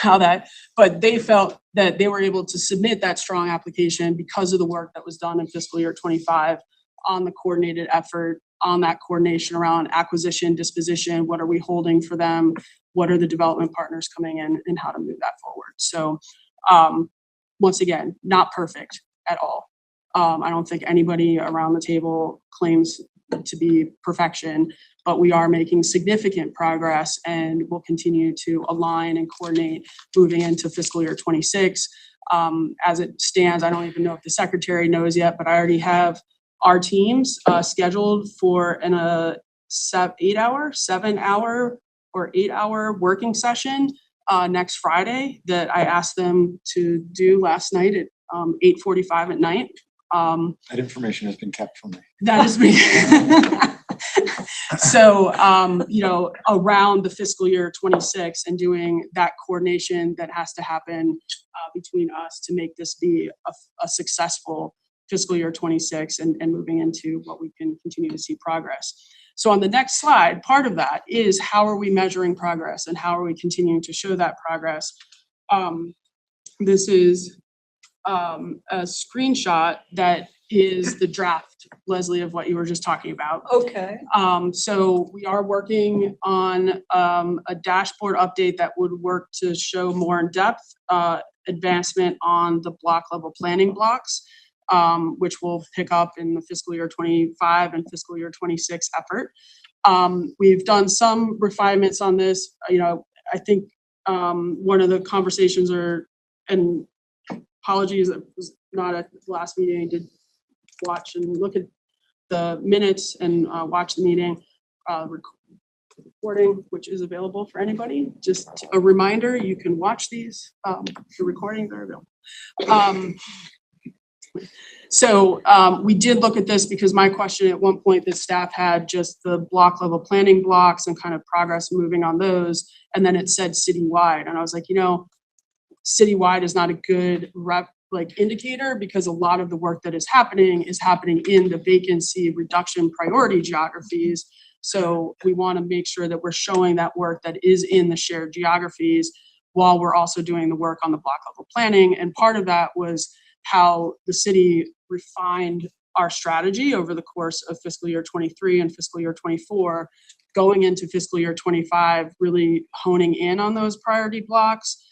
how but they felt that they were able to submit that strong application because of the work that was done in fiscal year 25 on the coordinated effort, on that coordination around acquisition, disposition, what are we holding for them? What are the development partners coming in, and how to move that forward? So once again, not perfect at all. I don't think anybody around the table claims to be perfection, but we are making significant progress, and we'll continue to align and coordinate moving into fiscal year 26. As it stands, I don't even know if the secretary knows yet, but I already have our teams scheduled for an 8-hour working session next Friday that I asked them to do last night at 8:45 at night. That information has been kept from me. That is me. So, around the fiscal year 26 and doing that coordination that has to happen between us to make this be a successful fiscal year 26 and moving into what we can continue to see progress. So on the next slide, part of that is how are we measuring progress and how are we continuing to show that progress? This is a screenshot that is the draft, Leslie, of what you were just talking about. Okay. So we are working on a dashboard update that would work to show more in depth advancement on the block level planning blocks, which will pick up in the fiscal year 25 and fiscal year 26 effort. We've done some refinements on this. I think one of the conversations and apologies, it was not at the last meeting. I did watch and look at the minutes and watch the meeting recording, which is available for anybody. Just a reminder, you can watch these. The recordings are available. So we did look at this because my question at one point, the staff had just the block level planning blocks and kind of progress moving on those. And then it said citywide. And I was like, citywide is not a good indicator because a lot of the work that is happening in the vacancy reduction priority geographies. So we want to make sure that we're showing that work that is in the shared geographies while we're also doing the work on the block level planning. And part of that was how the city refined our strategy over the course of fiscal year 23 and fiscal year 24, going into fiscal year 25, really honing in on those priority blocks,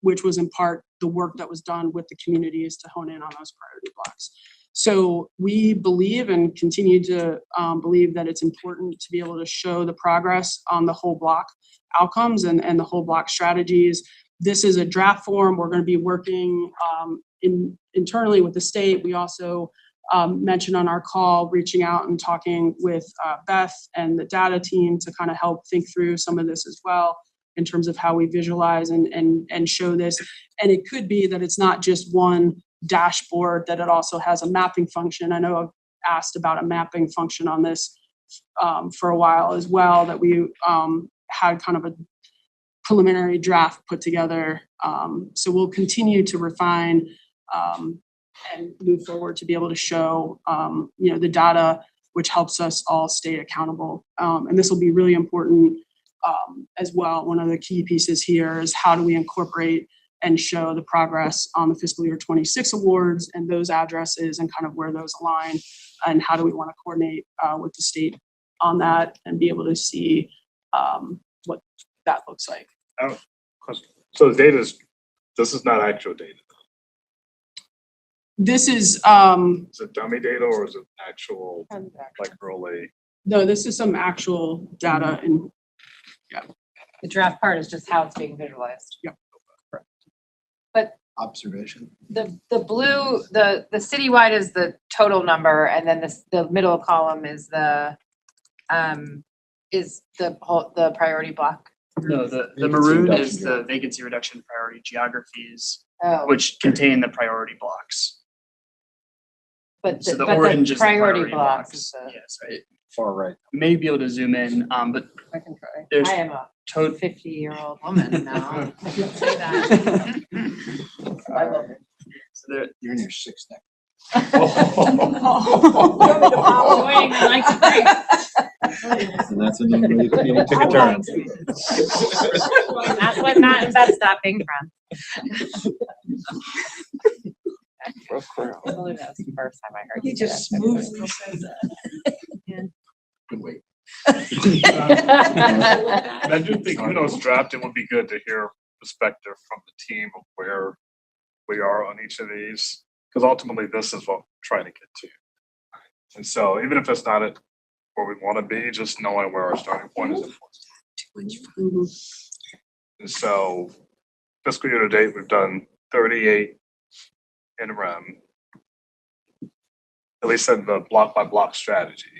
which was in part the work that was done with the communities to hone in on those priority blocks. So we believe and continue to believe that it's important to be able to show the progress on the whole block outcomes and the whole block strategies. This is a draft form. We're going to be working internally with the state. We also mentioned on our call, reaching out and talking with Beth and the data team to kind of help think through some of this as well, in terms of how we visualize and show this. And it could be that it's not just one dashboard, that it also has a mapping function. I know I've asked about a mapping function on this for a while as well, that we had kind of a preliminary draft put together. So we'll continue to refine and move forward to be able to show the data, which helps us all stay accountable. And this will be really important as well. One of the key pieces here is how do we incorporate and show the progress on the fiscal year 26 awards and those addresses and kind of where those align, and how do we want to coordinate with the state on that and be able to see what that looks like. So this is not actual data. This is Is it dummy data or is it actual, like early? no, this is some actual data and The draft part is just how it's being visualized. Yep. But Observation. the blue, the citywide is the total number, and then the middle column is the priority block. No, the Vacancy maroon reduction is the vacancy reduction priority geographies, Oh, which contain the priority blocks. but So the but orange is the priority blocks is blocks. the. Yes, right. Far right. May be able to zoom in, but I can try. there's I am a total. 50-year-old woman now. I can say that. I will. So there, You're in your sixth neck. Waiting, I like to break. And that's a number you can take a turn. That's what Matt and Beth stopped being friends. I believe that was the first time I heard He you say just that. smoothly says that. Good wait. And I do think, even though it's drafted, it would be good to hear perspective from the team of where we are on each of these, because ultimately this is what we're trying to get to. And so even if it's not at where we want to be, just knowing where our starting point is important. Mhm. And so fiscal year to date, we've done 38 interim, at least in the block by block strategy.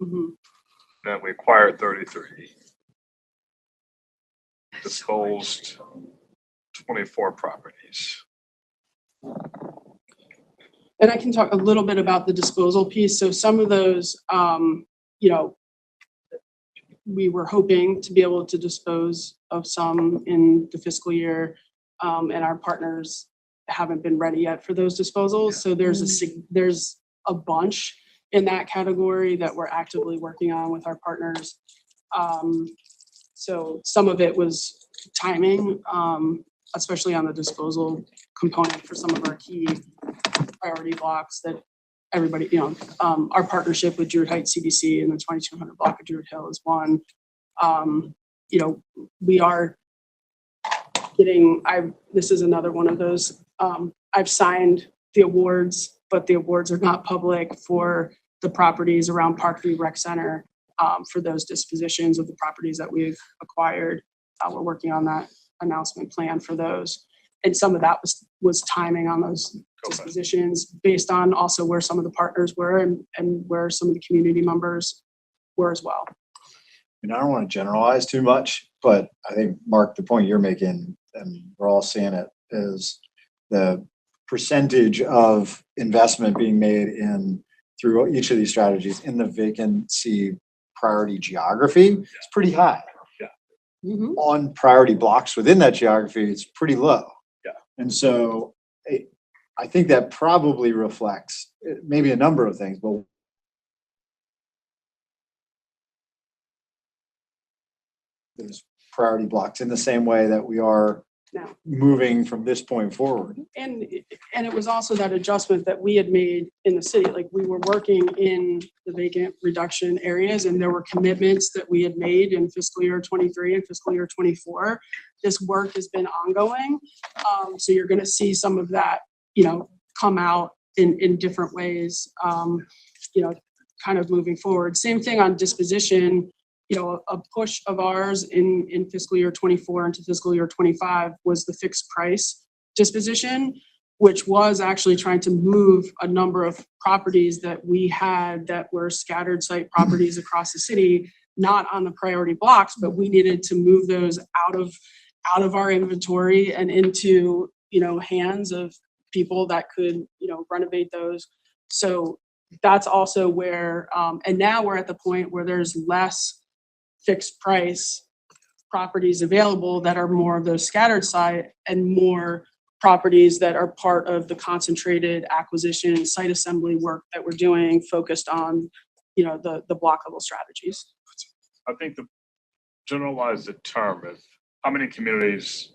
Mhm. Then we acquired 33. Disposed 24 properties. And I can talk a little bit about the disposal piece. So some of those, we were hoping to be able to dispose of some in the fiscal year, and our partners haven't been ready yet for those disposals. So there's a bunch in that category that we're actively working on with our partners. So some of it was timing, especially on the disposal component for some of our key priority blocks that everybody, our partnership with Druid Heights CDC and the 2200 block of Druid Hill is one. We are getting, this is another one of those, I've signed the awards, but the awards are not public for the properties around Parkview Rec Center, for those dispositions of the properties that we've acquired. We're working on that announcement plan for those. And some of that was timing on those dispositions based on also where some of the partners were and where some of the community members were as well. I don't want to generalize too much, but I think, Mark, the point you're making, and we're all seeing it, is the percentage of investment being made through each of these strategies in the vacancy priority geography is pretty high. Mm-hmm. On priority blocks within that geography, it's pretty low. Yeah. And so I think that probably reflects maybe a number of things, but there's priority blocks in the same way that we are now moving from this point forward. And it was also that adjustment that we had made in the city. Like, we were working in the vacant reduction areas, and there were commitments that we had made in fiscal year 23 and fiscal year 24. This work has been ongoing. So you're going to see some of that, come out in different ways, kind of moving forward. Same thing on disposition. A push of ours in fiscal year 24 into fiscal year 25 was the fixed price disposition, which was actually trying to move a number of properties that we had that were scattered site properties across the city, not on the priority blocks, but we needed to move those out of our inventory and into, hands of people that could, renovate those. So that's also where, and now we're at the point where there's less fixed price properties available that are more of those scattered site and more properties that are part of the concentrated acquisition site assembly work that we're doing, focused on, the block level strategies. I think the generalized term is how many communities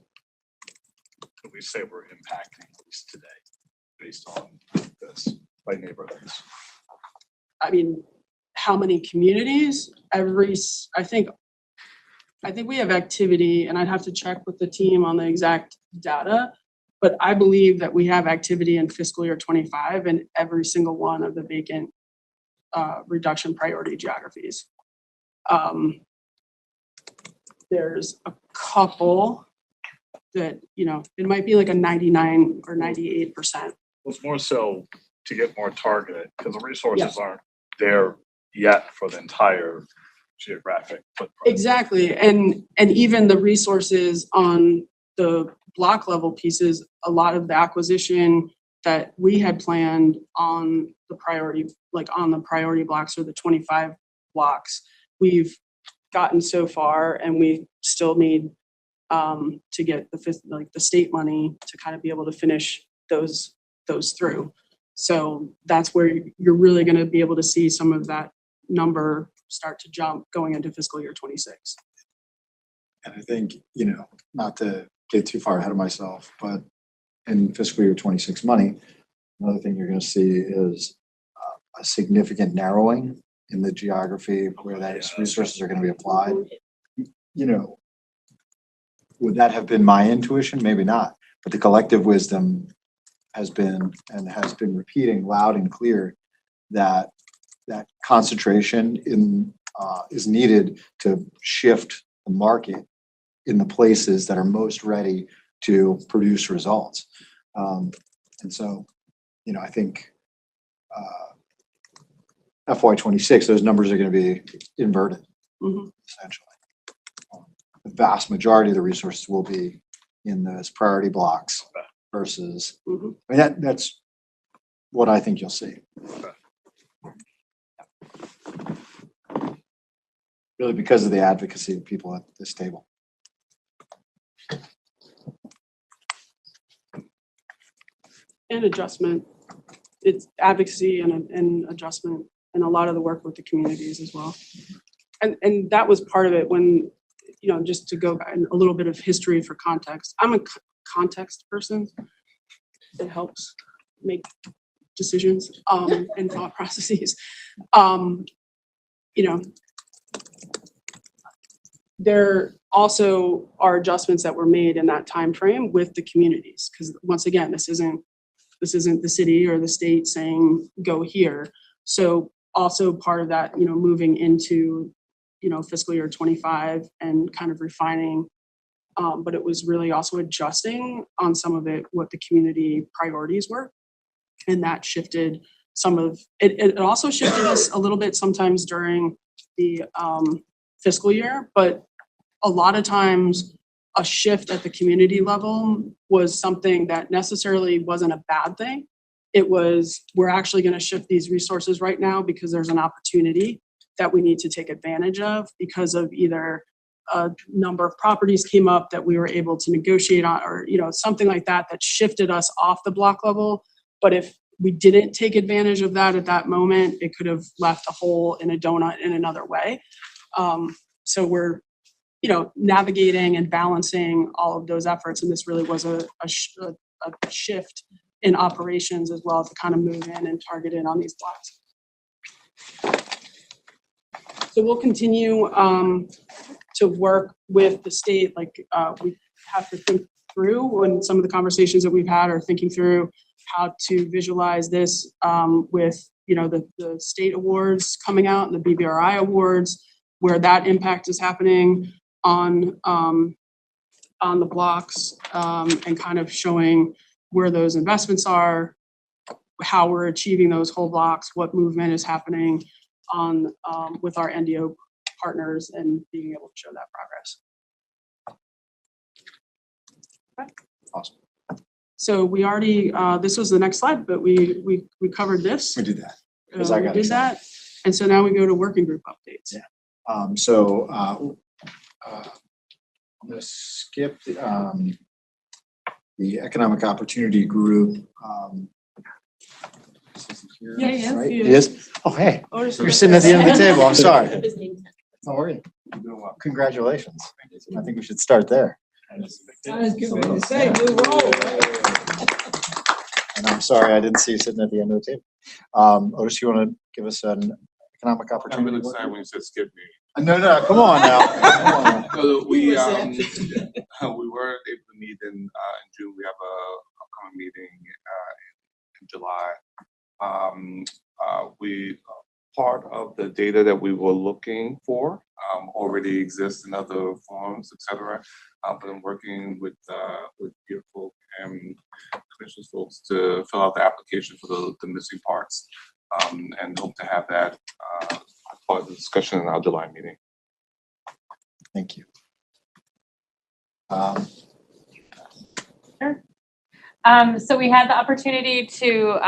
could we say we're impacting at least today based on this by neighborhoods? I mean, how many communities? I think we have activity, and I'd have to check with the team on the exact data, but I believe that we have activity in fiscal year 25 in every single one of the vacant reduction priority geographies. There's a couple that, it might be like a 99 or 98%. Well, it's more so to get more targeted because the resources aren't there yet for the entire geographic footprint. Exactly. And even the resources on the block level pieces, a lot of the acquisition that we had planned on the priority, like on the priority blocks or the 25 blocks, we've gotten so far, and we still need to get the state money to kind of be able to finish those through. So that's where you're really going to be able to see some of that number start to jump going into fiscal year 26. And I think, not to get too far ahead of myself, but in fiscal year 26 money, another thing you're going to see is a significant narrowing in the geography where those resources are going to be applied. Would that have been my intuition? Maybe not. But the collective wisdom has been repeating loud and clear that concentration is needed to shift the market in the places that are most ready to produce results. And so, I think FY26, those numbers are going to be inverted, essentially. The vast majority of the resources will be in those priority blocks versus, that's what I think you'll see. Really because of the advocacy of people at this table. And adjustment. It's advocacy and adjustment and a lot of the work with the communities as well. And that was part of it when, just to go back a little bit of history for context. I'm a context person. It helps make decisions and thought processes. There also are adjustments that were made in that time frame with the communities, because once again, this isn't the city or the state saying go here. So also part of that, moving into fiscal year 25 and kind of refining, but it was really also adjusting on some of it what the community priorities were, and that shifted some of it. It also shifted us a little bit sometimes during the fiscal year, but a lot of times a shift at the community level was something that necessarily wasn't a bad thing. It was, we're actually going to shift these resources right now because there's an opportunity that we need to take advantage of because of either a number of properties came up that we were able to negotiate on, or something like that shifted us off the block level. But if we didn't take advantage of that at that moment, it could have left a hole in a donut in another way. So we're navigating and balancing all of those efforts. And this really was a shift in operations as well to kind of move in and target in on these blocks. So we'll continue to work with the state. We have to think through, when some of the conversations that we've had are thinking through how to visualize this with the state awards coming out and the BBRI awards, where that impact is happening on the blocks, and kind of showing where those investments are, how we're achieving those whole blocks, what movement is happening on with our NDO partners, and being able to show that progress. Awesome. So we already, this was the next slide, but we covered this. We did that. We did that. And so now we go to working group updates. Yeah. I'm going to skip the economic opportunity group. Yeah, Right? yeah. It is? Oh, hey, Otis, you're sitting at the end of the table. I'm sorry. His name tag. How are you? Congratulations. I think we should start there. I was getting ready to say, new role. And I'm sorry, I didn't see you sitting at the end of the table. Otis, you want to give us an economic I'm opportunity? really excited when you said skip me. No, come on now. Come on now. So we were able to meet in June. We have a upcoming meeting in July. Part of the data that we were looking for already exists in other forms, etc. But I'm working with your folk and commissioners folks to fill out the application for the missing parts, and hope to have that part of the discussion in our July meeting. Thank you. So we had the opportunity to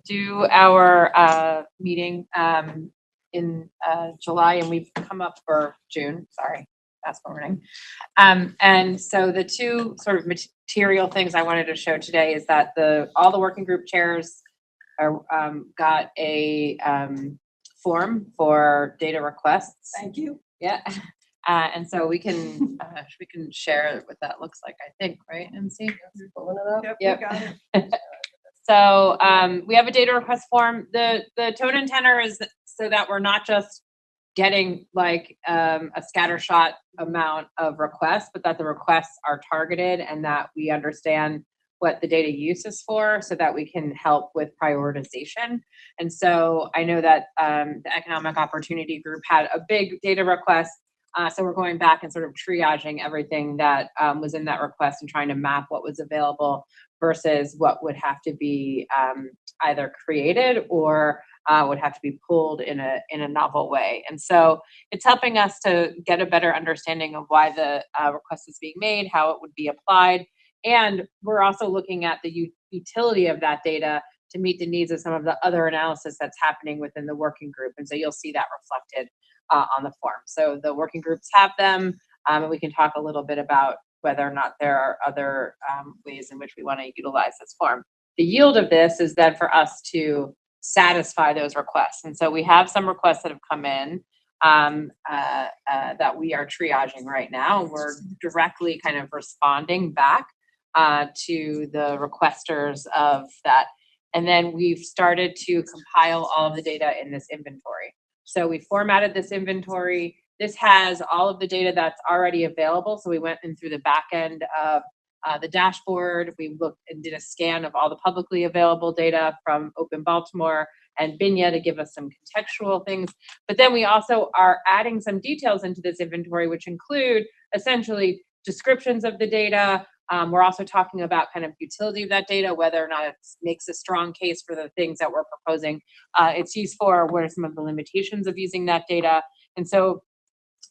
do our meeting in July, and we've come up for June. Sorry, fast forwarding. And so the two sort of material things I wanted to show today is that all the working group chairs got a form for data requests. Thank you. Yeah. And so we can share what that looks like, I think, right, MC? Pulling it up. Yep. We got it. So we have a data request form. The tone and tenor is so that we're not just getting like a scattershot amount of requests, but that the requests are targeted and that we understand what the data use is for, so that we can help with prioritization. And so I know that the Economic Opportunity Group had a big data request. So we're going back and sort of triaging everything that was in that request and trying to map what was available versus what would have to be either created or would have to be pulled in a novel way. And so it's helping us to get a better understanding of why the request is being made, how it would be applied. And we're also looking at the utility of that data to meet the needs of some of the other analysis that's happening within the working group. And so you'll see that reflected on the form. So the working groups have them, and we can talk a little bit about whether or not there are other ways in which we want to utilize this form. the yield of this is then for us to satisfy those requests. And so we have some requests that have come in that we are triaging right now. We're directly kind of responding back to the requesters of that. And then we've started to compile all of the data in this inventory. So we formatted this inventory. This has all of the data that's already available. So we went in through the back end of the dashboard. We looked and did a scan of all the publicly available data from Open Baltimore and Binya to give us some contextual things. But then we also are adding some details into this inventory, which include essentially descriptions of the data. We're also talking about kind of utility of that data, whether or not it makes a strong case for the things that we're proposing it's used for, what are some of the limitations of using that data. And so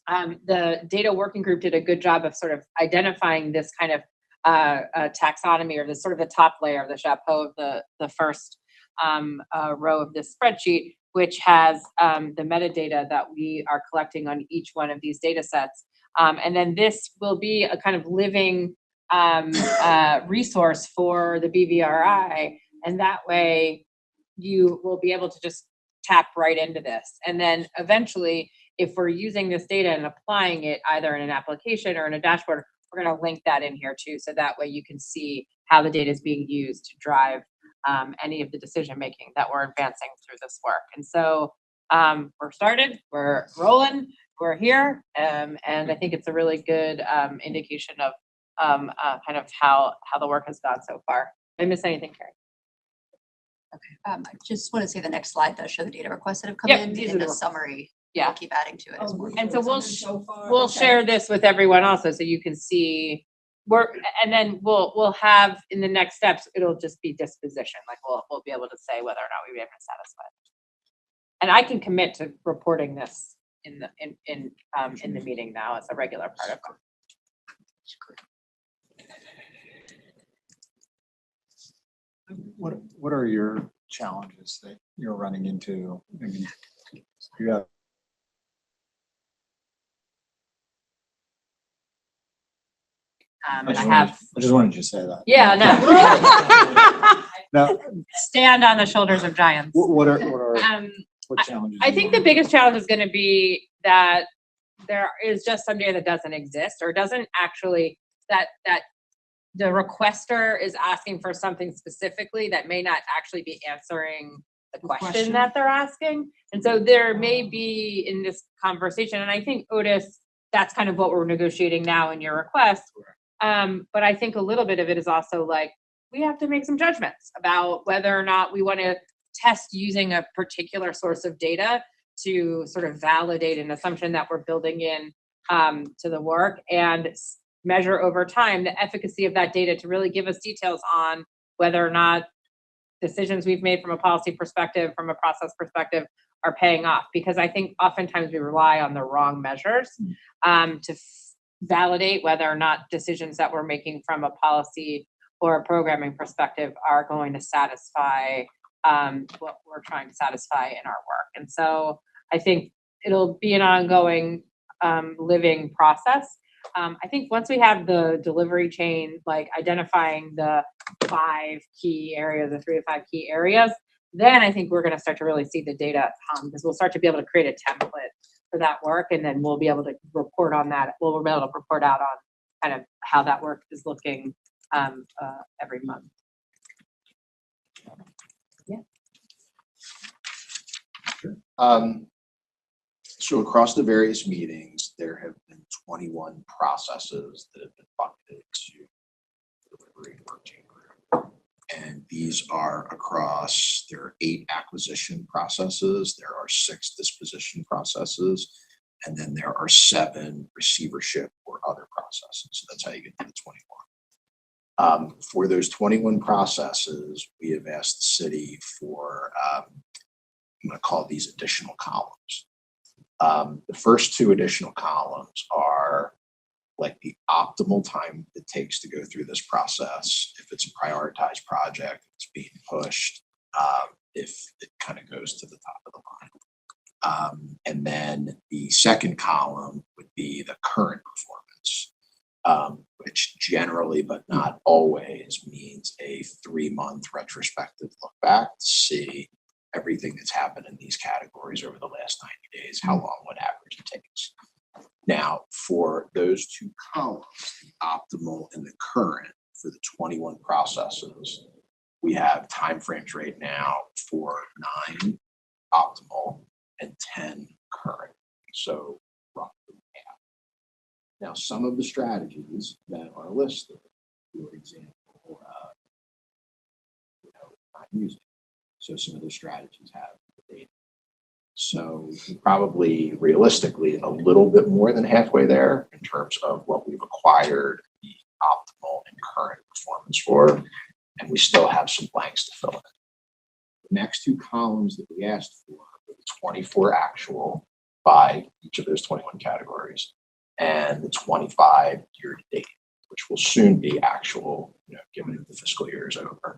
the data working group did a good job of sort of identifying this kind of taxonomy, or the sort of the top layer of the chapeau of the first row of this spreadsheet, which has the metadata that we are collecting on each one of these data sets. And then this will be a kind of living resource for the BVRI, and that way you will be able to just tap right into this. And then eventually, if we're using this data and applying it either in an application or in a dashboard, we're going to link that in here too, so that way you can see how the data is being used to drive any of the decision making that we're advancing through this work. And so we're started, we're rolling, we're here, and I think it's a really good indication of kind of how the work has gone so far. Did I miss anything, Carrie? Okay, I just want to say the next slide does show the data requests that have come Yep, in, these are and the the summary. Yeah. We'll keep adding to it as more. And so we'll Okay. share this with everyone also, so you can see and then we'll have in the next steps, it'll just be disposition. Like we'll be able to say whether or not we've been satisfied. And I can commit to reporting this in the meeting now as a regular part of it. What are your challenges that you're running into? I mean, you have And I have, I just wanted you to say that. yeah, no. Now, Stand on the shoulders of giants. what challenges? I do think you the biggest challenge is going to be that there is just some data that doesn't exist, or doesn't actually, that the requester is asking for something specifically that may not actually be answering the question that they're asking. And so there may be in this conversation, and I think Otis, that's kind of what we're negotiating now in your request. But I think a little bit of it is also like, we have to make some judgments about whether or not we want to test using a particular source of data to sort of validate an assumption that we're building in to the work, and measure over time the efficacy of that data to really give us details on whether or not decisions we've made from a policy perspective, from a process perspective, are paying off. Because I think oftentimes we rely on the wrong measures to validate whether or not decisions that we're making from a policy or a programming perspective are going to satisfy what we're trying to satisfy in our work. And so I think it'll be an ongoing living process. I think once we have the delivery chain, like identifying the 5 key areas, the 3 to 5 key areas, then I think we're going to start to really see the data because we'll start to be able to create a template for that work, and then we'll be able to report on that. We'll be able to report out on kind of how that work is looking every month. Yeah. So across the various meetings, there have been 21 processes that have been bucketed to the delivery working group. And these are across, there are 8 acquisition processes, there are 6 disposition processes, and then there are 7 receivership or other processes. So that's how you get to the 21. For those 21 processes, we have asked the city for, I'm going to call these additional columns. The first 2 additional columns are like the optimal time it takes to go through this process. If it's a prioritized project, it's being pushed, if it kind of goes to the top of the line. And then the second column would be the current performance. which generally, but not always, means a 3-month retrospective look back to see everything that's happened in these categories over the last 90 days, how long, what average it takes. Now, for those two columns, the optimal and the current, for the 21 processes, we have timeframes right now for 9 optimal and 10 current. So roughly half. Now, some of the strategies that are listed, for example, not using. So some of the strategies have the data. So probably realistically a little bit more than halfway there in terms of what we've acquired the optimal and current performance for, and we still have some blanks to fill in. The next 2 columns that we asked for were the 24 actual by each of those 21 categories and the 25 year to date, which will soon be actual, given that the fiscal year is over.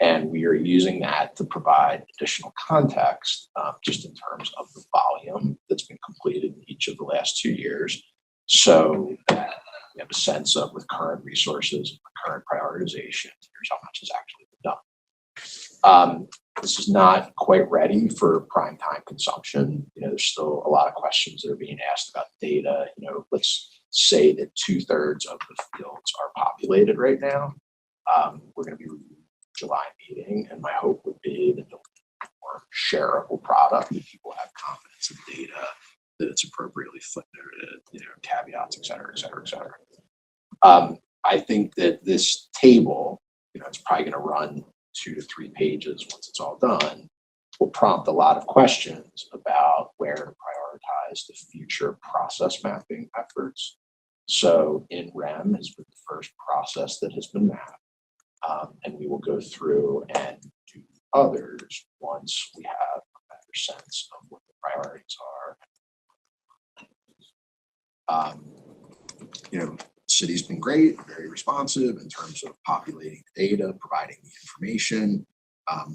And we are using that to provide additional context, just in terms of the volume that's been completed in each of the last 2 years. So that we have a sense of, with current resources, current prioritization, here's how much has actually been done. This is not quite ready for prime time consumption. There's still a lot of questions that are being asked about data. Let's say that 2/3 of the fields are populated right now. We're going to be reviewing the July meeting, and my hope would be that the more shareable product, that people have confidence in data, that it's appropriately footnoted, caveats, et cetera, et cetera, et cetera. I think that this table, it's probably going to run 2 to 3 pages once it's all done, will prompt a lot of questions about where to prioritize the future process mapping efforts. So in REM has been the first process that has been mapped, and we will go through and do others once we have a better sense of what the priorities are. City's been great, very responsive in terms of populating the data, providing the information.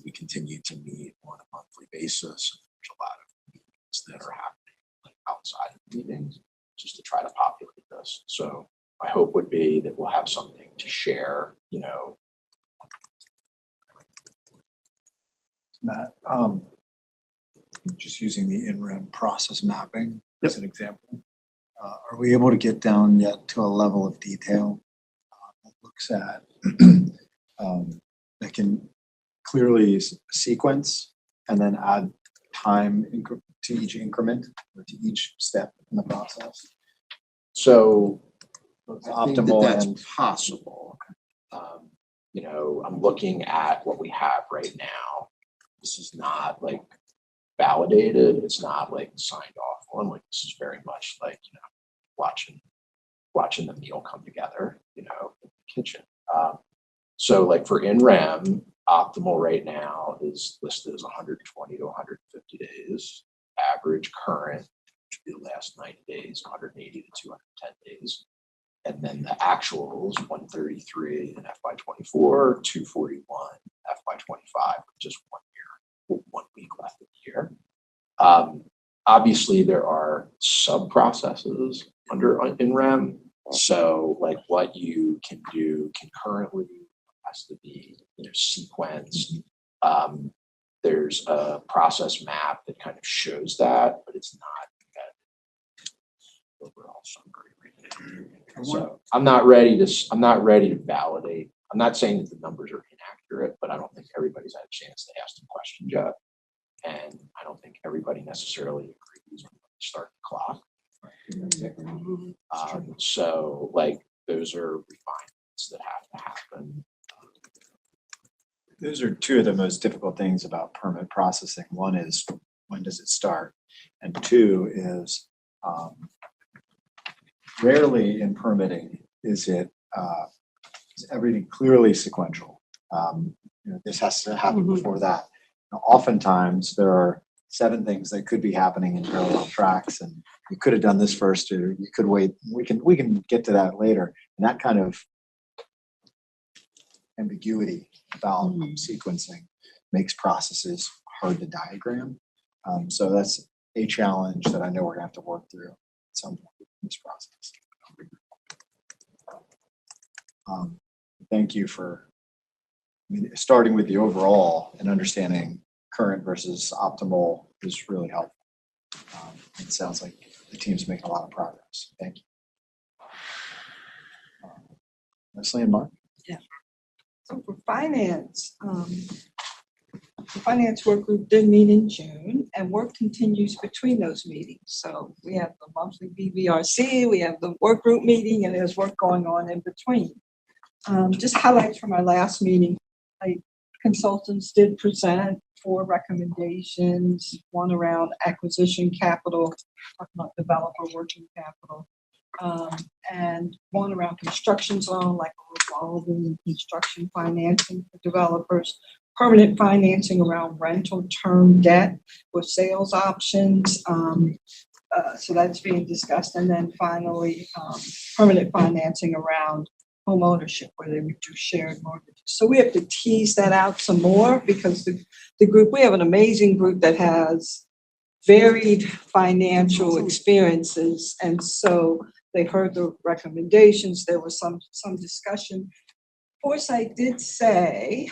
We continue to meet on a monthly basis. There's a lot of meetings that are happening outside of meetings just to try to populate this. So my hope would be that we'll have something to share, Matt, just using the in-REM process mapping as an example. Are we able to get down yet to a level of detail that looks at that can clearly sequence and then add time to each increment or to each step in the process? So I think Optimal that's and possible. I'm looking at what we have right now. This is not like validated. It's not like signed off on. Like this is very much like watching the meal come together. In the kitchen. So like for in-REM, optimal right now is listed as 120 to 150 days. Average current, which would be the last 90 days, 180 to 210 days. And then the actuals, 133 in FY24, 241 FY25, just 1 week left of the year. Obviously, there are sub-processes under in-REM. So like what you can do concurrently has to be sequenced. There's a process map that kind of shows that, but it's not overall summary right now. So I'm not ready to validate. I'm not saying that the numbers are inaccurate, but I don't think everybody's had a chance to ask the question yet. And I don't think everybody necessarily agrees on when to start the clock. So like those are refinements that have to happen. Those are 2 of the most difficult things about permit processing. One is, when does it start? And 2 is, rarely in permitting is everything clearly sequential. This has to happen before that. Now, oftentimes there are 7 things that could be happening in parallel tracks, and you could have done this first, or you could wait. We can get to that later. And that kind of ambiguity about sequencing makes processes hard to diagram. So that's a challenge that I know we're gonna have to work through at some point in this process. Thank you for, starting with the overall and understanding current versus optimal is really helpful. It sounds like the team's making a lot of progress. Thank you. Leslie and Mark? So for finance, the finance work group did meet in June, and work continues between those meetings. So we have the monthly BVRC, we have the work group meeting, and there's work going on in between. Just highlights from our last meeting, consultants did present 4 recommendations, one around acquisition capital, talking about developer working capital, and one around construction zone, like revolving construction financing for developers, permanent financing around rental term debt with sales options. So that's being discussed. And then finally, permanent financing around home ownership where they would do shared mortgages. So we have to tease that out some more because the group, we have an amazing group that has varied financial experiences. And so they heard the recommendations. There was some discussion. Foresight did say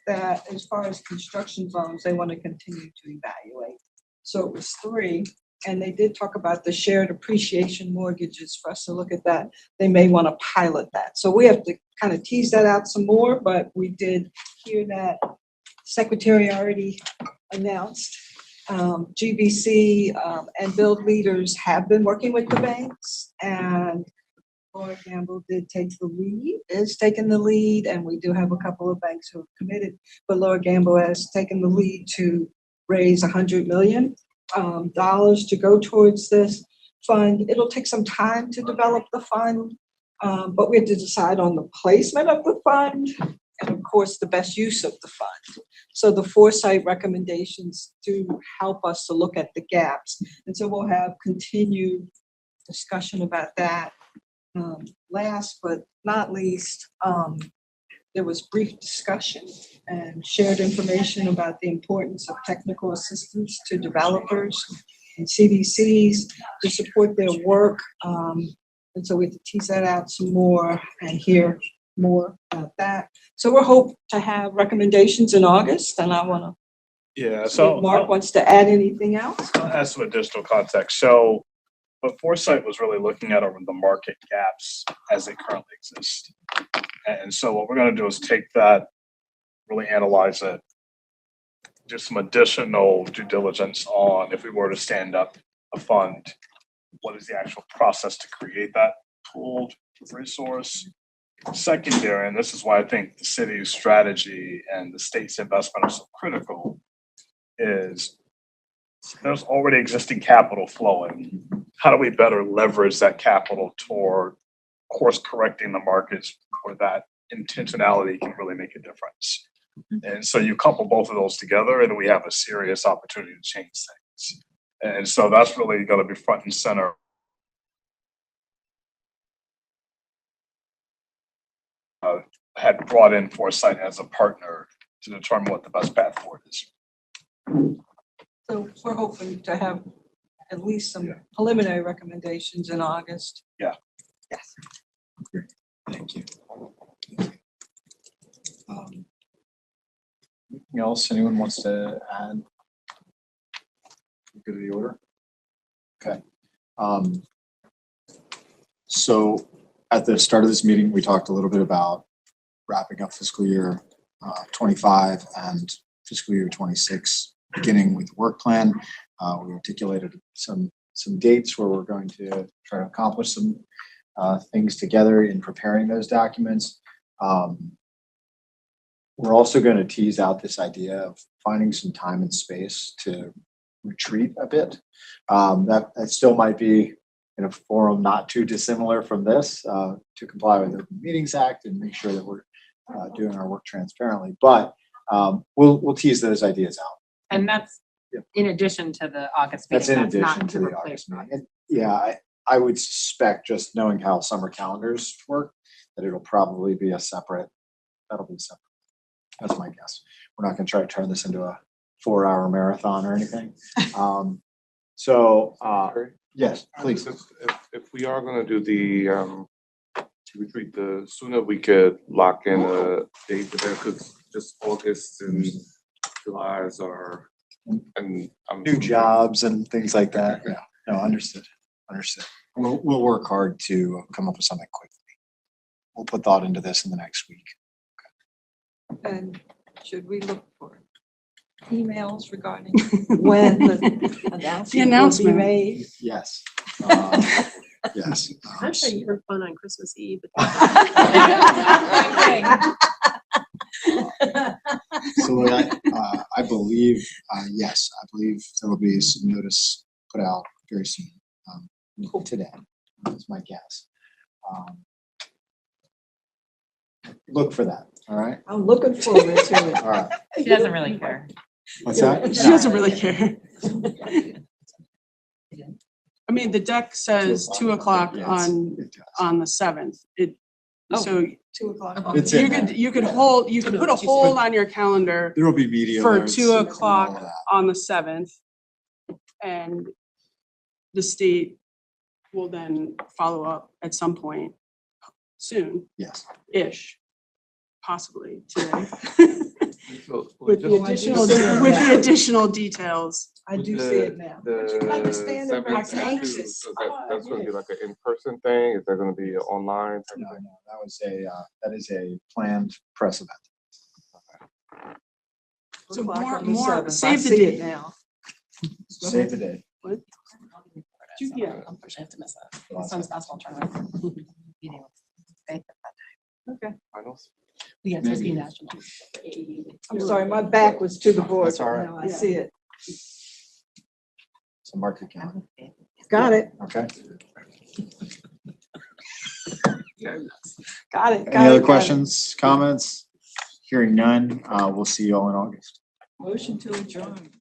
that as far as construction zones, they want to continue to evaluate. So it was 3. And they did talk about the shared appreciation mortgages for us to look at that. They may want to pilot that. So we have to kind of tease that out some more, but we did hear that. Secretary already announced GBC and Build Leaders have been working with the banks, and Laura Gamble did take the lead, is taking the lead, and we do have a couple of banks who have committed, but Laura Gamble has taken the lead to raise $100 million to go towards this fund. It'll take some time to develop the fund, but we have to decide on the placement of the fund and, of course, the best use of the fund. So the foresight recommendations do help us to look at the gaps. And so we'll have continued discussion about that. Last but not least, there was brief discussion and shared information about the importance of technical assistance to developers and CDCs to support their work. And so we have to tease that out some more and hear more about that. So we're hoping to have recommendations in August, and I want Yeah, to, so Mark wants to add anything else? I'll add some additional context. So what Foresight was really looking at are the market gaps as they currently exist. And so what we're going to do is take that, really analyze it, do some additional due diligence on if we were to stand up a fund, what is the actual process to create that pooled resource? Secondary, and this is why I think the city's strategy and the state's investment are so critical, is there's already existing capital flowing. How do we better leverage that capital toward course correcting the markets where that intentionality can really make a difference? And so you couple both of those together and we have a serious opportunity to change things. And so that's really going to be front and center. Had brought in Foresight as a partner to determine what the best path forward is. So we're hoping to have at least some preliminary recommendations in August. Yeah. Yes. Thank you. Anything else anyone wants to add? Go to the order. Okay. So at the start of this meeting, we talked a little bit about wrapping up fiscal year 25 and fiscal year 26, beginning with work plan. We articulated some dates where we're going to try to accomplish some things together in preparing those documents. We're also going to tease out this idea of finding some time and space to retreat a bit. That still might be in a forum not too dissimilar from this, to comply with the Open Meetings Act and make sure that we're doing our work transparently. But we'll tease those ideas out. And that's in addition to the August meeting. That's in addition not to the replace August meeting. And yeah, I would suspect, just knowing how summer calendars work, that it'll probably be separate. That's my guess. We're not going to try to turn this into a 4-hour marathon or anything. Yes, please. If we are going to do the retreat, the sooner we could lock in a date for that, because just August and July are, and I'm. New jobs and things like that. Yeah, no, understood, understood. We'll work hard to come up with something quickly. We'll put thought into this in the next week. And should we look for emails regarding when the announcement will be announcement. made? Yes. Yes. I'm sure you were fun on Christmas Eve. So I believe, yes, I believe there will be some notice put out very soon, today, is my guess. Look for that, all right? I'm looking forward to it. All right. She doesn't really care. What's that? She doesn't really care. I mean, the deck says 2:00 on the 7th. So 2:00. It's in you could put a hold on your calendar There will be media for alerts 2:00 and all that. on the 7th. And the state will then follow up at some point Yes. soon-ish, possibly today. So, With the additional details. I do see it now. But you understand that Mark's anxious. So that's gonna be like an in-person thing? Is that gonna be an online? type of No, thing? no, that is a planned press event. So 2:00 more- on the more- 7th. save I the see date. it now. Save the date. Yeah. Unfortunately, I have to miss that. My son's basketball tournament. Finals? Yeah, it's supposed to be national. I'm sorry, my back was to the board, That's all but right. now I see it. So mark your calendar, Got it, okay? got it. Any other questions, comments? Hearing none, we'll see you all in August. Motion to adjourn.